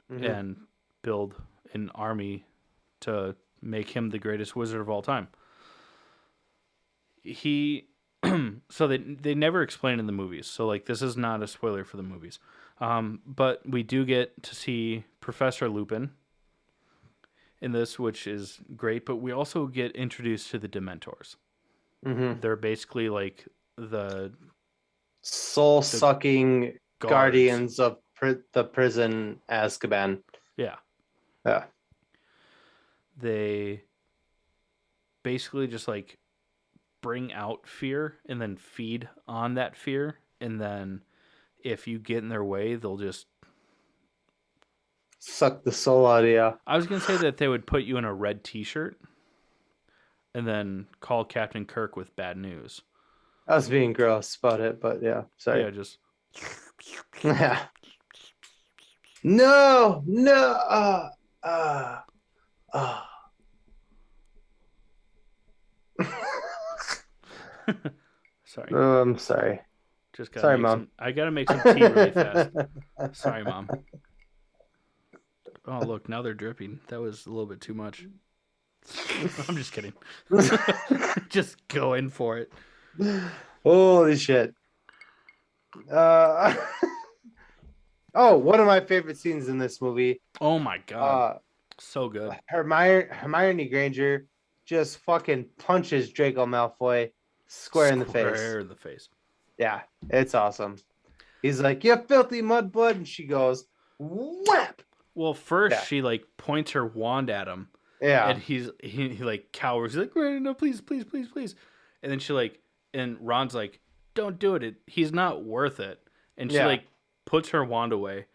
and build an army to make him the greatest wizard of all time. He So they never explain in the movies. So like this is not a spoiler for the movies. But we do get to see Professor Lupin in this, which is great. But we also get introduced to the Dementors. Mm-hmm. They're basically like the Soul-sucking guards. guardians of the prison Azkaban. Yeah. Yeah. They basically just like bring out fear and then feed on that fear. And then if you get in their way, they'll just Suck the soul out of you. I was going to say that they would put you in a red t-shirt and then call Captain Kirk with bad news. I was being gross about it, but yeah, sorry. Yeah, just Yeah. No, no. Uh. sorry. Oh, I'm sorry. Just gotta Sorry, make Mom. I gotta make some tea really fast. Sorry, Mom. Oh, look, now they're dripping. That was a little bit too much. I'm just kidding. Just go in for it. Holy shit. One of my favorite scenes in this movie. Oh my god. So good. Hermione Granger just fucking punches Draco Malfoy square in the face. Square in the face. Yeah, it's awesome. He's like, "You filthy mudblood," and she goes, "Whap!" Well, first she like points her wand at him. Yeah. And he like cowers. He's like, no, please. And then and Ron's like, don't do it. He's not worth it. And she like puts her wand away,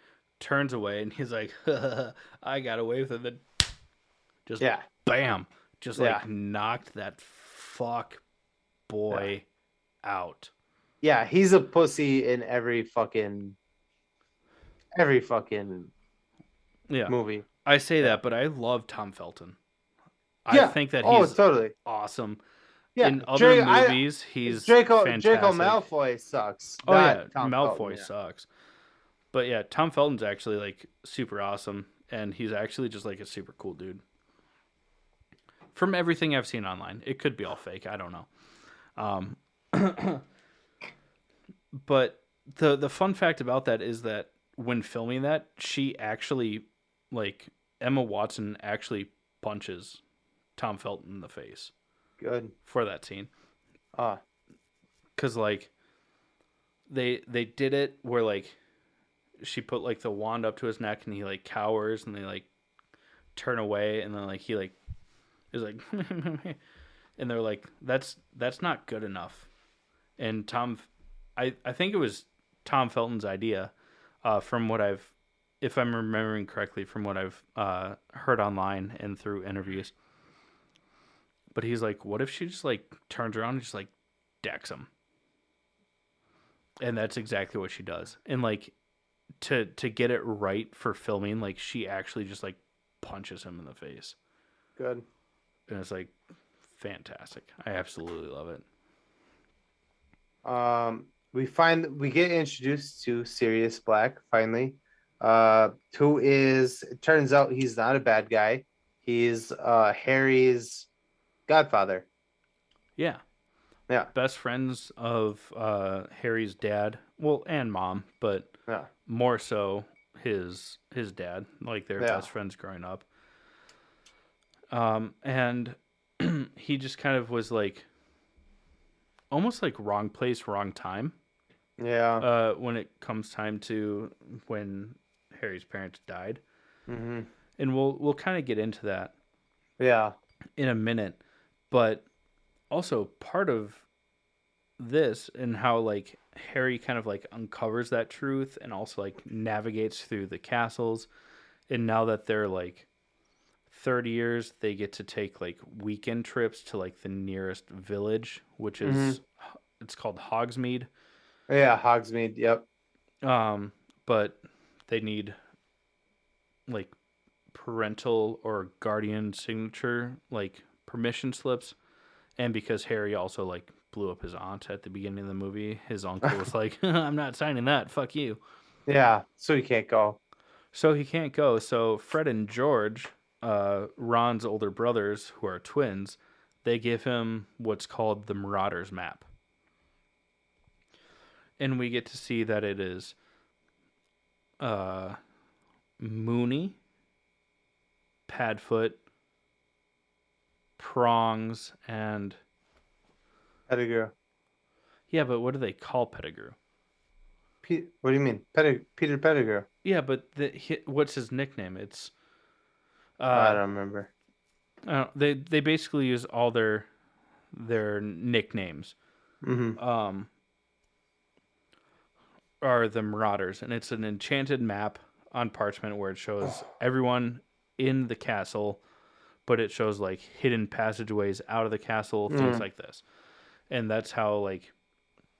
turns away, and he's like, I got away with it. Then just bam, just like knocked that fuck boy out. Yeah, he's a pussy in every fucking movie. I say that, but I love Tom Felton. I think that he's totally awesome. Yeah, in other movies, he's fantastic. Draco Malfoy sucks. Oh yeah, Tom Malfoy Felton, sucks. But yeah, Tom Felton's actually like super awesome, and he's actually just like a super cool dude. From everything I've seen online, it could be all fake. I don't know. But the fun fact about that is that when filming that, she actually, like, Emma Watson actually punches Tom Felton in the face. Good. For that scene. Because, like, they did it where, like, she put, like, the wand up to his neck and he, like, cowers and they, like, turn away and then, like, he, like, is like, and they're like, that's not good enough. And I think it was Tom Felton's idea, from what if I'm remembering correctly, from what I've heard online and through interviews. But he's like, what if she just like turns around and just like decks him? And that's exactly what she does. And like to get it right for filming, like she actually just like punches him in the face. Good. And it's like fantastic. I absolutely love it. We get introduced to Sirius Black finally, who is, it turns out he's not a bad guy. He's Harry's godfather. Yeah. Best friends of Harry's dad, well, and mom, but more so his dad. Like they're best friends growing up. And he just kind of was like almost like wrong place, wrong time. Yeah. When it comes time to when Harry's parents died. Mm-hmm. And we'll kind of get into that. Yeah. In a minute. But also part of this and how like Harry kind of like uncovers that truth and also like navigates through the castles. And now that they're like 30 years, they get to take like weekend trips to like the nearest village, which is it's called Hogsmeade. Yeah, Hogsmeade. Yep. But they need like parental or guardian signature, like permission slips. And because Harry also like blew up his aunt at the beginning of the movie, his uncle was like, I'm not signing that. Fuck you. Yeah. So he can't go. So Fred and George, Ron's older brothers, who are twins, they give him what's called the Marauders map. and we get to see that it is uh, Mooney, Padfoot, Prongs, and Pettigrew. yeah, but what do they call Pettigrew? What do you mean? Peter Pettigrew. Yeah, but what's his nickname? It's I uh, don't remember. they basically use all their nicknames. Mm-hmm. Are the Marauders, and it's an enchanted map on parchment where it shows everyone in the castle, but it shows like hidden passageways out of the castle, things like this. And that's how like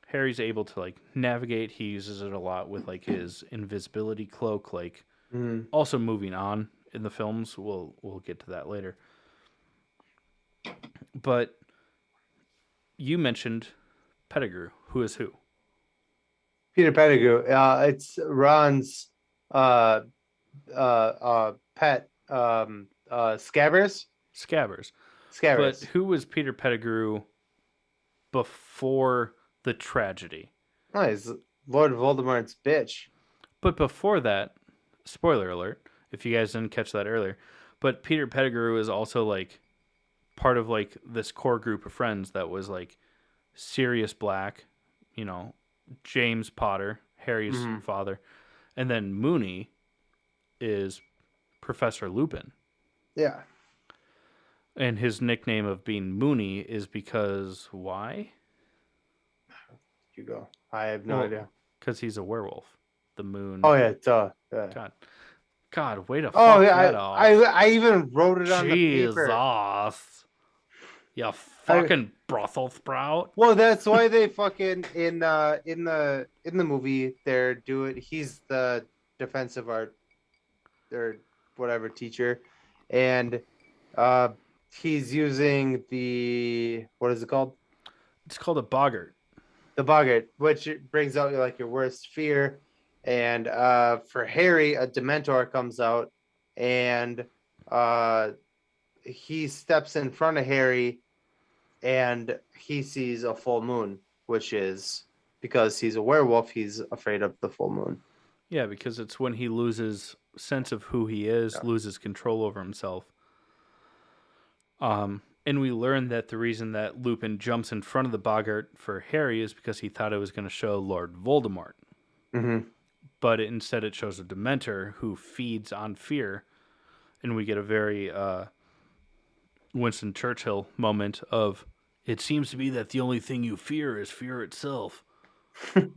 Harry's able to like navigate. He uses it a lot with like his invisibility cloak, like also moving on in the films. We'll get to that later. But you mentioned Pettigrew. Who is who? Peter Pettigrew. It's Ron's uh pet Scabbers. Scabbers. But Scabbers. who was Peter Pettigrew before the tragedy? Oh, he's Lord Voldemort's bitch. But before that, spoiler alert, if you guys didn't catch that earlier, but Peter Pettigrew is also like part of like this core group of friends that was like Sirius Black, you know, James Potter, Harry's father, and then Mooney is Professor Lupin. Yeah. And his nickname of being Mooney is because why? You go. I have no idea. Because he's a werewolf. The moon. Oh yeah, duh. Yeah. God, way to Oh fuck yeah, that off. I even wrote it on the paper. Jesus. You fucking brothel sprout. Well, that's why they fucking in the movie he's the defensive art or whatever teacher, and he's using what is it called? It's called a boggart. The boggart, which brings out like your worst fear. And for Harry, a Dementor comes out, and he steps in front of Harry, and he sees a full moon, which is because he's a werewolf. He's afraid of the full moon. Yeah, because it's when he loses sense of who he is, loses control over himself. And we learn that the reason that Lupin jumps in front of the boggart for Harry is because he thought it was going to show Lord Voldemort. Mm-hmm. But instead it shows a Dementor who feeds on fear. And we get a very Winston Churchill moment of, it seems to be that the only thing you fear is fear itself. We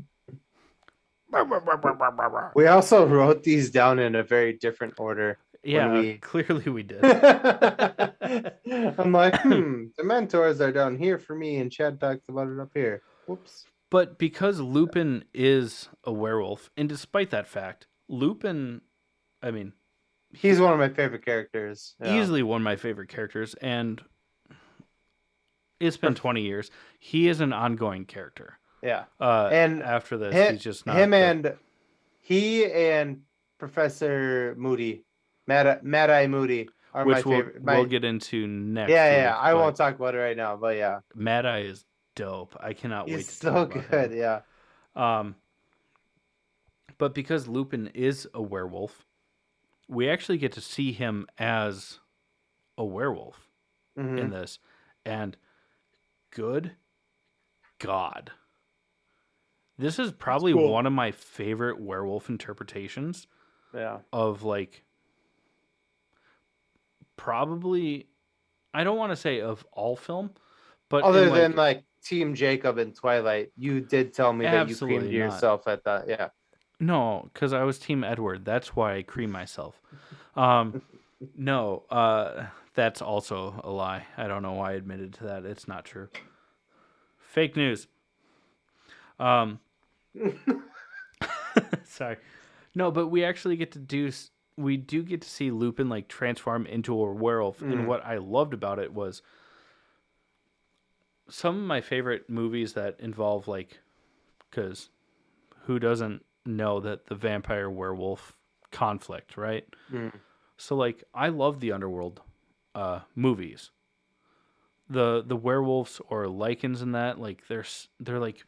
also wrote these down in a very different order. Yeah, clearly we did. I'm like, the mentors are down here for me, and Chad talks about it up here. Whoops. But because Lupin is a werewolf, and despite that fact, Lupin, I mean, he's one of my favorite characters. Easily one of my favorite characters, and it's been 20 years. He is an ongoing character. Yeah. And after this, he's just not. He and Professor Moody, Mad-Eye Moody, are my favorite. We'll get into next. Yeah. I won't talk about it right now, but yeah. Mad-Eye is dope. I cannot wait to so talk about good, him. Yeah. But because Lupin is a werewolf, we actually get to see him as a werewolf in this. And good God. This is probably one of my favorite werewolf interpretations. Yeah. Of like, probably, I don't want to say of all film, but other than like Team Jacob and Twilight, you did tell me that you creamed yourself at that. Yeah. No, because I was Team Edward. That's why I cream myself. No, that's also a lie. I don't know why I admitted to that. It's not true. Fake news. Sorry. No, but we actually get to see Lupin like transform into a werewolf. And what I loved about it was some of my favorite movies that involve like, because who doesn't know that the vampire werewolf conflict, right? So like, I love the Underworld movies. The werewolves or lichens in that, like they're like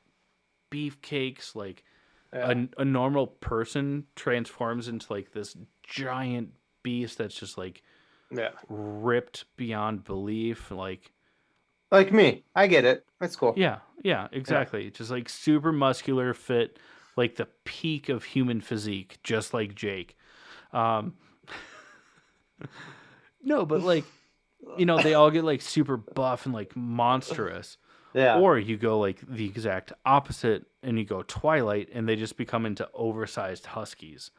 beefcakes. Like Yeah. a normal person transforms into like this giant beast that's just like Yeah. ripped beyond belief. Like, Like me. I get it. That's cool. yeah, Yeah. exactly. Just like super muscular, fit, like the peak of human physique, just like Jake. Um, no, but like, they all get like super buff and like monstrous. Yeah. Or you go like the exact opposite and you go Twilight and they just become into oversized huskies.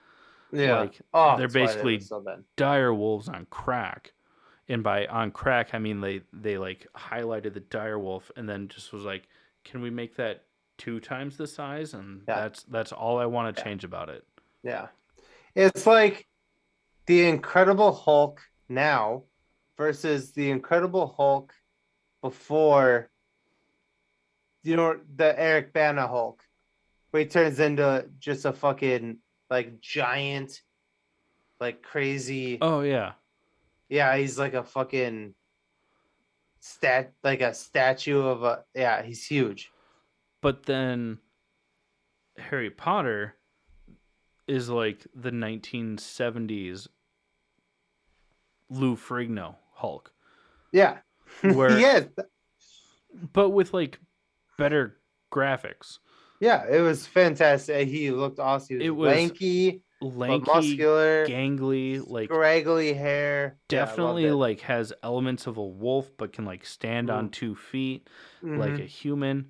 Yeah. Like Oh, they're Twilight was basically so bad. dire wolves on crack. And by on crack, I mean they like highlighted the dire wolf and then just was like, can we make that 2 times the size? And Yeah. that's all I want to Yeah. change about it. Yeah. It's like the Incredible Hulk now versus the Incredible Hulk before, the Eric Bana Hulk, where he turns into just a fucking like giant, like crazy. Oh yeah, Yeah, he's like a fucking like a statue of a. Yeah, he's huge. but then Harry Potter is like the 1970s Lou Ferrigno Hulk, Yeah, where yes, but with like better graphics. yeah, it was fantastic. He looked awesome. He It was was lanky but lanky, muscular, gangly, like scraggly hair. Yeah, I loved definitely it. like has elements of a wolf but can like stand on Mm-hmm. 2 feet like a Mm-hmm. human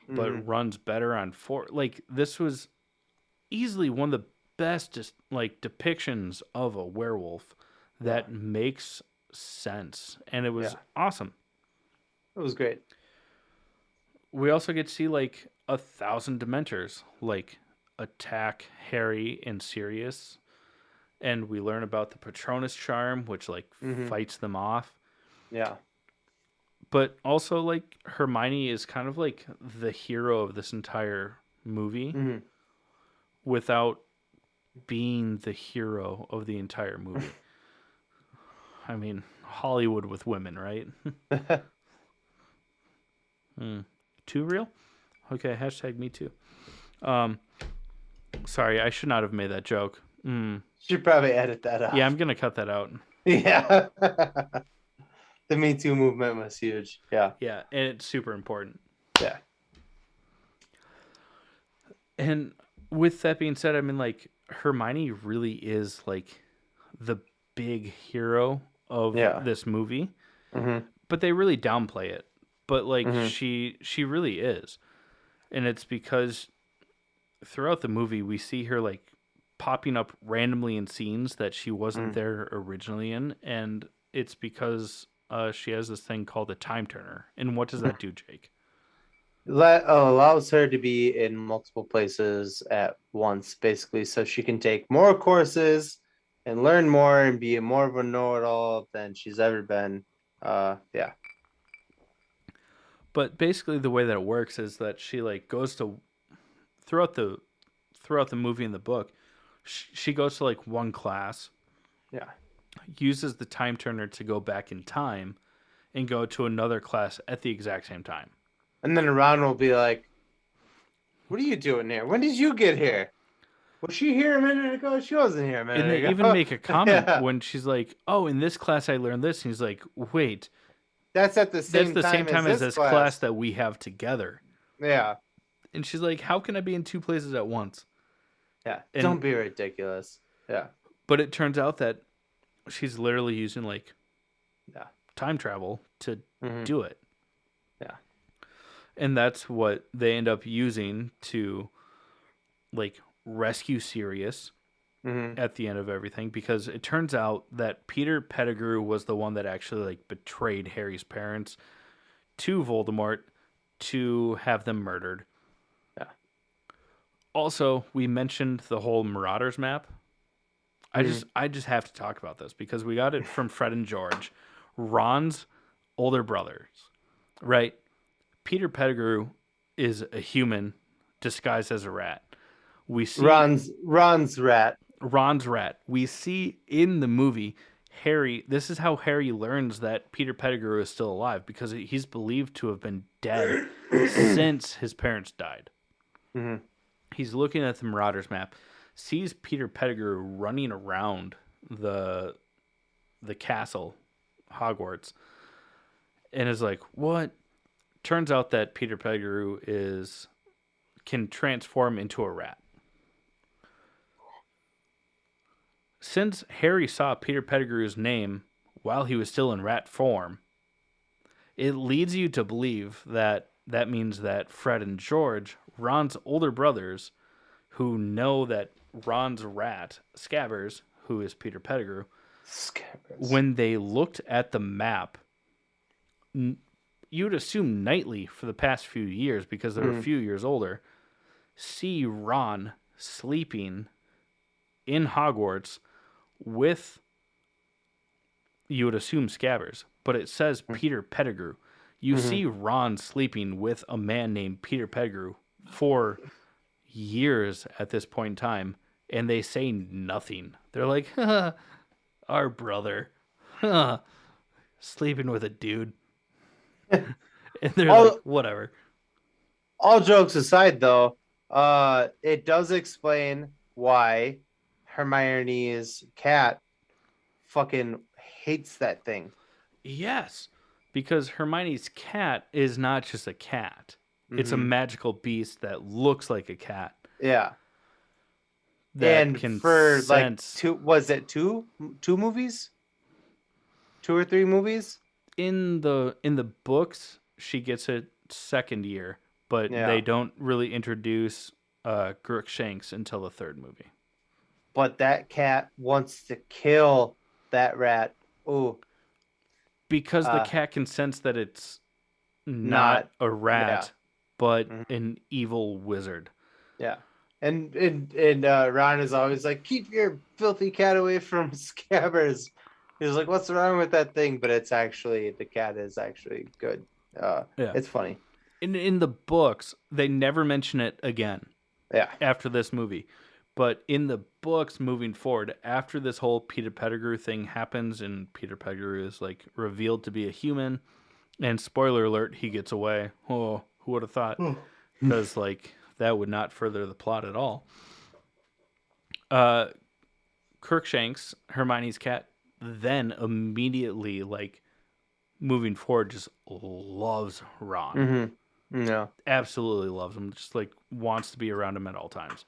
but Mm-hmm. runs better on four. Like this was easily one of the best like depictions of a werewolf Yeah, that makes sense and it was yeah, awesome. it was great. We also get to see like 1,000 dementors like attack Harry and Sirius, and we learn about the Patronus charm which like Mm-hmm. fights them off. Yeah, But also like Hermione is kind of like the hero of this entire movie mm-hmm. without being the hero of the entire movie. I mean, Hollywood with women, right? Too real? Okay, hashtag me too. Um, sorry, I should not have made that joke. Should probably edit that Yeah, out. I'm gonna cut that out. Yeah, the Me Too movement was huge. Yeah, Yeah, and it's super important. yeah, And with that being said, I mean, like Hermione really is like the big hero of yeah. this movie, Mm-hmm. but they really downplay it. But like Mm-hmm. she really is, and it's because throughout the movie we see her like popping up randomly in scenes that she wasn't Mm-hmm. there originally in, and it's because she has this thing called a time turner. And what does that do, Jake? Allows her to be in multiple places at once, basically, so she can take more courses and learn more and be more of a know-it-all than she's ever been. Yeah. But basically, the way that it works is that she like goes to throughout the throughout the movie and the book, she goes to like one class, Yeah. uses the time turner to go back in time, and go to another class at the exact same time. And then Ron will be like, "What are you doing here? When did you get here? Was she here a minute ago? She wasn't here a And minute they ago." even make a comment Yeah. when she's like, "Oh, in this class I learned this." And he's like, "Wait, That's at the that's same the same time as time as this this class class. that we have together." Yeah. And she's like, "How can I be in 2 places at once?" Yeah. And Don't be ridiculous. Yeah. but it turns out that she's literally using like Yeah. time travel to Mm-hmm. do it. Yeah. And that's what they end up using to like rescue Sirius Mm-hmm. at the end of everything, because it turns out that Peter Pettigrew was the one that actually like betrayed Harry's parents to Voldemort to have them murdered. Yeah. Also, we mentioned the whole Marauders map. Mm-hmm. I just have to talk about this because we got it from Fred and George, Ron's older brothers, right? Peter Pettigrew is a human disguised as a rat. We see Ron's rat. Ron's rat. We see in the movie Harry. This is how Harry learns that Peter Pettigrew is still alive, because he's believed to have been dead since his parents died. Mm-hmm. He's looking at the Marauders map, sees Peter Pettigrew running around the the castle, Hogwarts, and is like, "What?" Turns out that Peter Pettigrew can transform into a rat. Since Harry saw Peter Pettigrew's name while he was still in rat form, it leads you to believe that that means that Fred and George, Ron's older brothers, who know that Ron's rat, Scabbers, who is Peter Pettigrew, Scabbers. when they looked at the map, you'd assume Knightley for the past few years, because they're a few years older, see Ron sleeping in Hogwarts with, you would assume, Scabbers, but it says Peter Pettigrew. You see Ron sleeping with a man named Peter Pettigrew for years at this point in time, and they say nothing. They're like, our brother, sleeping with a dude. And they're all, like, whatever. all jokes aside, though, it does explain why Hermione's cat fucking hates that thing. Yes, because Hermione's cat is not just a cat. It's a magical beast that looks like a cat. Yeah. That And can for sense. like two movies? 2 or 3 movies? In the books, she gets it second year, but they don't really introduce Crookshanks until the third movie. But that cat wants to kill that rat. Ooh. Because the cat can sense that it's not a rat, but an evil wizard. Yeah. And Ron is always like, keep your filthy cat away from Scabbers. He's like, what's wrong with that thing? But it's actually, the cat is actually good. It's funny. In the books, they never mention it again. Yeah. After this movie. But in the books moving forward, after this whole Peter Pettigrew thing happens and Peter Pettigrew is like revealed to be a human, and spoiler alert, he gets away. Oh, who would have thought? Because like that would not further the plot at all. Crookshanks, Hermione's cat, then immediately, like moving forward, just loves Ron. Mm-hmm. Yeah. Absolutely loves him. Just like wants to be around him at all times.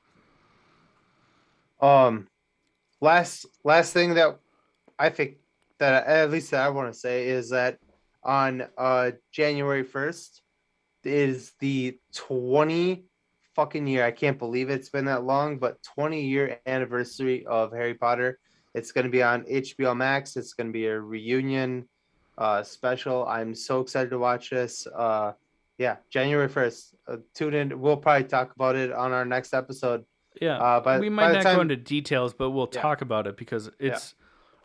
Last thing that I think that at least that I want to say is that on January 1st is the 20 fucking year. I can't believe it's been that long, but 20-year anniversary of Harry Potter. It's going to be on HBO Max. It's going to be a reunion special. I'm so excited to watch this. Yeah, January 1st. Tune in. We'll probably talk about it on our next episode. Yeah, But we might not go into details, but we'll talk about it because it's.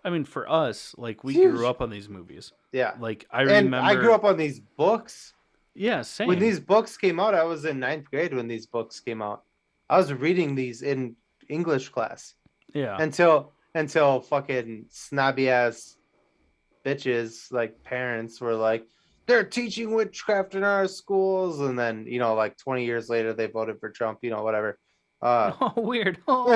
I mean, for us, like we grew up on these movies. Yeah, like I remember. I grew up on these books. Yeah, same. When these books came out, I was in 9th grade when these books came out. I was reading these in English class. Yeah. Until fucking snobby ass bitches like parents were like, they're teaching witchcraft in our schools, and then like 20 years later they voted for Trump. Whatever. Oh, weird. Oh.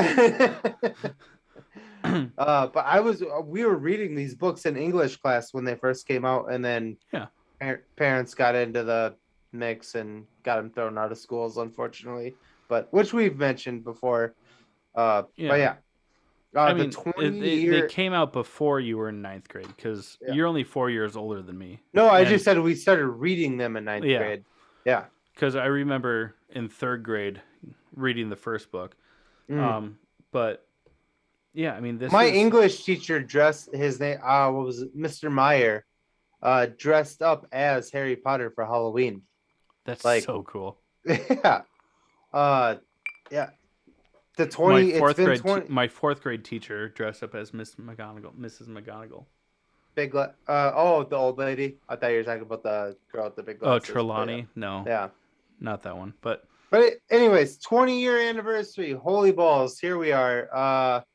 But we were reading these books in English class when they first came out, and then parents got into the mix and got them thrown out of schools, unfortunately. But which we've mentioned before. But yeah. I mean, they came out before you were in 9th grade because you're only 4 years older than me. No, I just said we started reading them in 9th grade. Yeah. Because I remember in 3rd grade reading the first book. But yeah, I mean, my English teacher dressed his name. What was it? Mr. Meyer, dressed up as Harry Potter for Halloween. That's like, so cool. Yeah. Yeah. The 20. My 4th grade teacher dressed up as Mrs. McGonagall. The old lady. I thought you were talking about the girl with the big glasses. Oh, Trelawney? No. Yeah. Not that one. But anyways, 20-year anniversary. Holy balls. Here we are.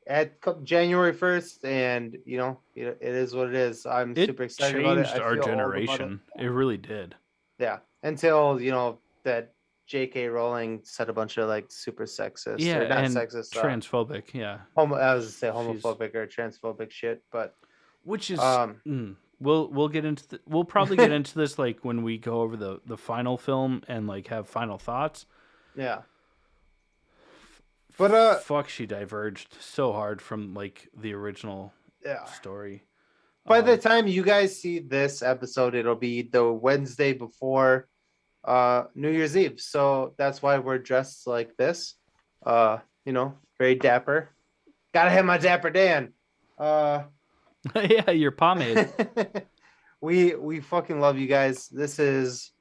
At January 1st, and it is what it is. I'm super excited about it. It changed our generation. It really did. Yeah. Until, that J.K. Rowling said a bunch of like super sexist Yeah, or not and sexist, transphobic. Yeah, I was to say she's homophobic or transphobic shit, but which is um, we'll get into we'll probably get into this like when we go over the final film and like have final thoughts. yeah, but Fuck, she diverged so hard from like the original yeah. story. By the time you guys see this episode, it'll be the Wednesday before New Year's Eve. So that's why we're dressed like this. You know, very dapper. Gotta have my dapper Dan. Yeah, your pomade. we fucking love you guys. This is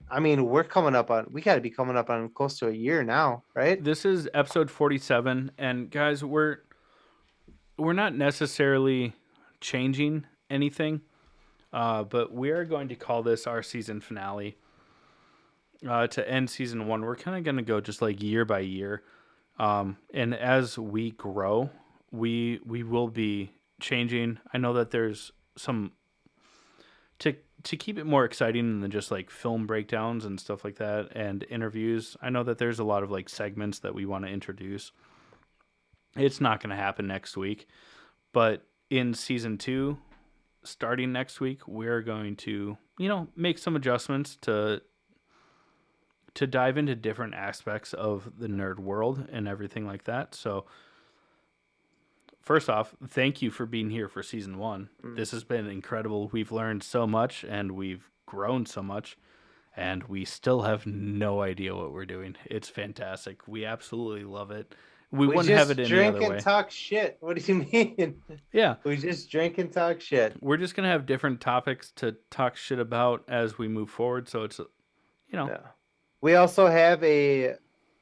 I mean, we gotta be coming up on close to a year now, right? This is episode 47, and guys, we're not necessarily changing anything, but we are going to call this our season finale. To end season one, we're kind of going to go just like year by year, and as we grow, we will be changing. I know that there's some to keep it more exciting than just like film breakdowns and stuff like that and interviews. I know that there's a lot of like segments that we want to introduce. It's not going to happen next week, but in season two, starting next week, we're going to, make some adjustments to dive into different aspects of the nerd world and everything like that. So, first off, thank you for being here for season one. This has been incredible. We've learned so much and we've grown so much, and we still have no idea what we're doing. It's fantastic. We absolutely love it. We wouldn't have it any other way. We just drink and talk shit. What do you mean? Yeah. We just drink and talk shit. We're just going to have different topics to talk shit about as we move forward. So it's, Yeah. We also have a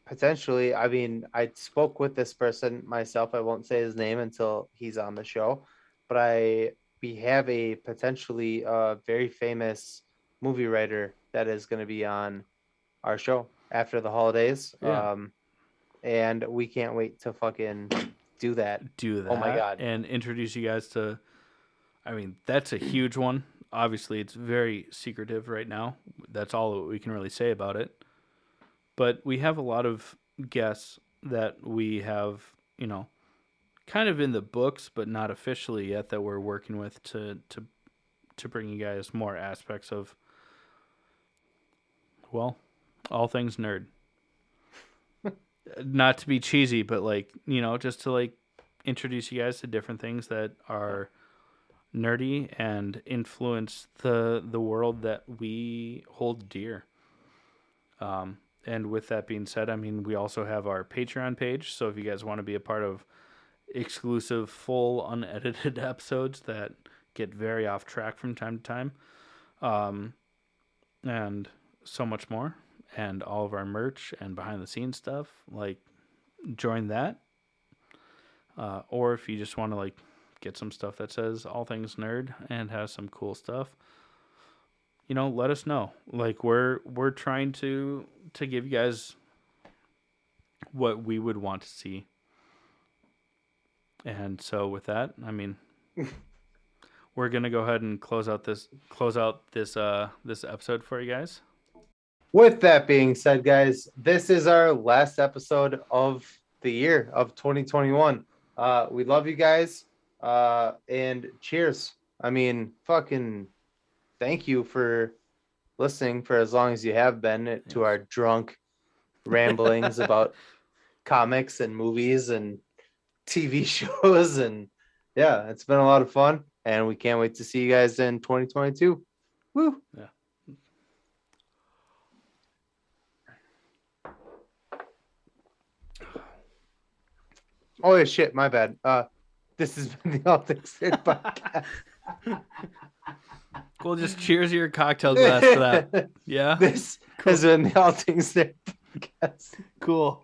potentially, I mean, I spoke with this person myself. I won't say his name until he's on the show, but we have a potentially very famous movie writer that is going to be on our show after the holidays. Yeah. And we can't wait to fucking do that. Oh my God. And introduce you guys to, I mean, that's a huge one. Obviously, it's very secretive right now. That's all we can really say about it. But we have a lot of guests that we have, kind of in the books, but not officially yet, that we're working with to bring you guys more aspects of, well, all things nerd. Not to be cheesy, but like, just to like introduce you guys to different things that are nerdy and influence the world that we hold dear. And with that being said, I mean, we also have our Patreon page. So if you guys want to be a part of exclusive, full, unedited episodes that get very off track from time to time, and so much more, and all of our merch and behind the scenes stuff, like, join that. Or if you just want to like get some stuff that says all things nerd and has some cool stuff, let us know. Like, we're trying to give you guys what we would want to see. And so with that, I mean, we're gonna go ahead and close out this episode for you guys. With that being said, guys, this is our last episode of the year of 2021. We love you guys, and cheers. I mean, fucking thank you for listening for as long as you have been to our drunk ramblings about comics and movies and TV shows. And yeah, it's been a lot of fun, and we can't wait to see you guys in 2022. Woo! Yeah. Oh yeah, shit, my bad. This has been the All Things Nerd podcast. Well, just cheers your cocktail glass for that. Yeah. This has been the All Things Nerd podcast. Cool.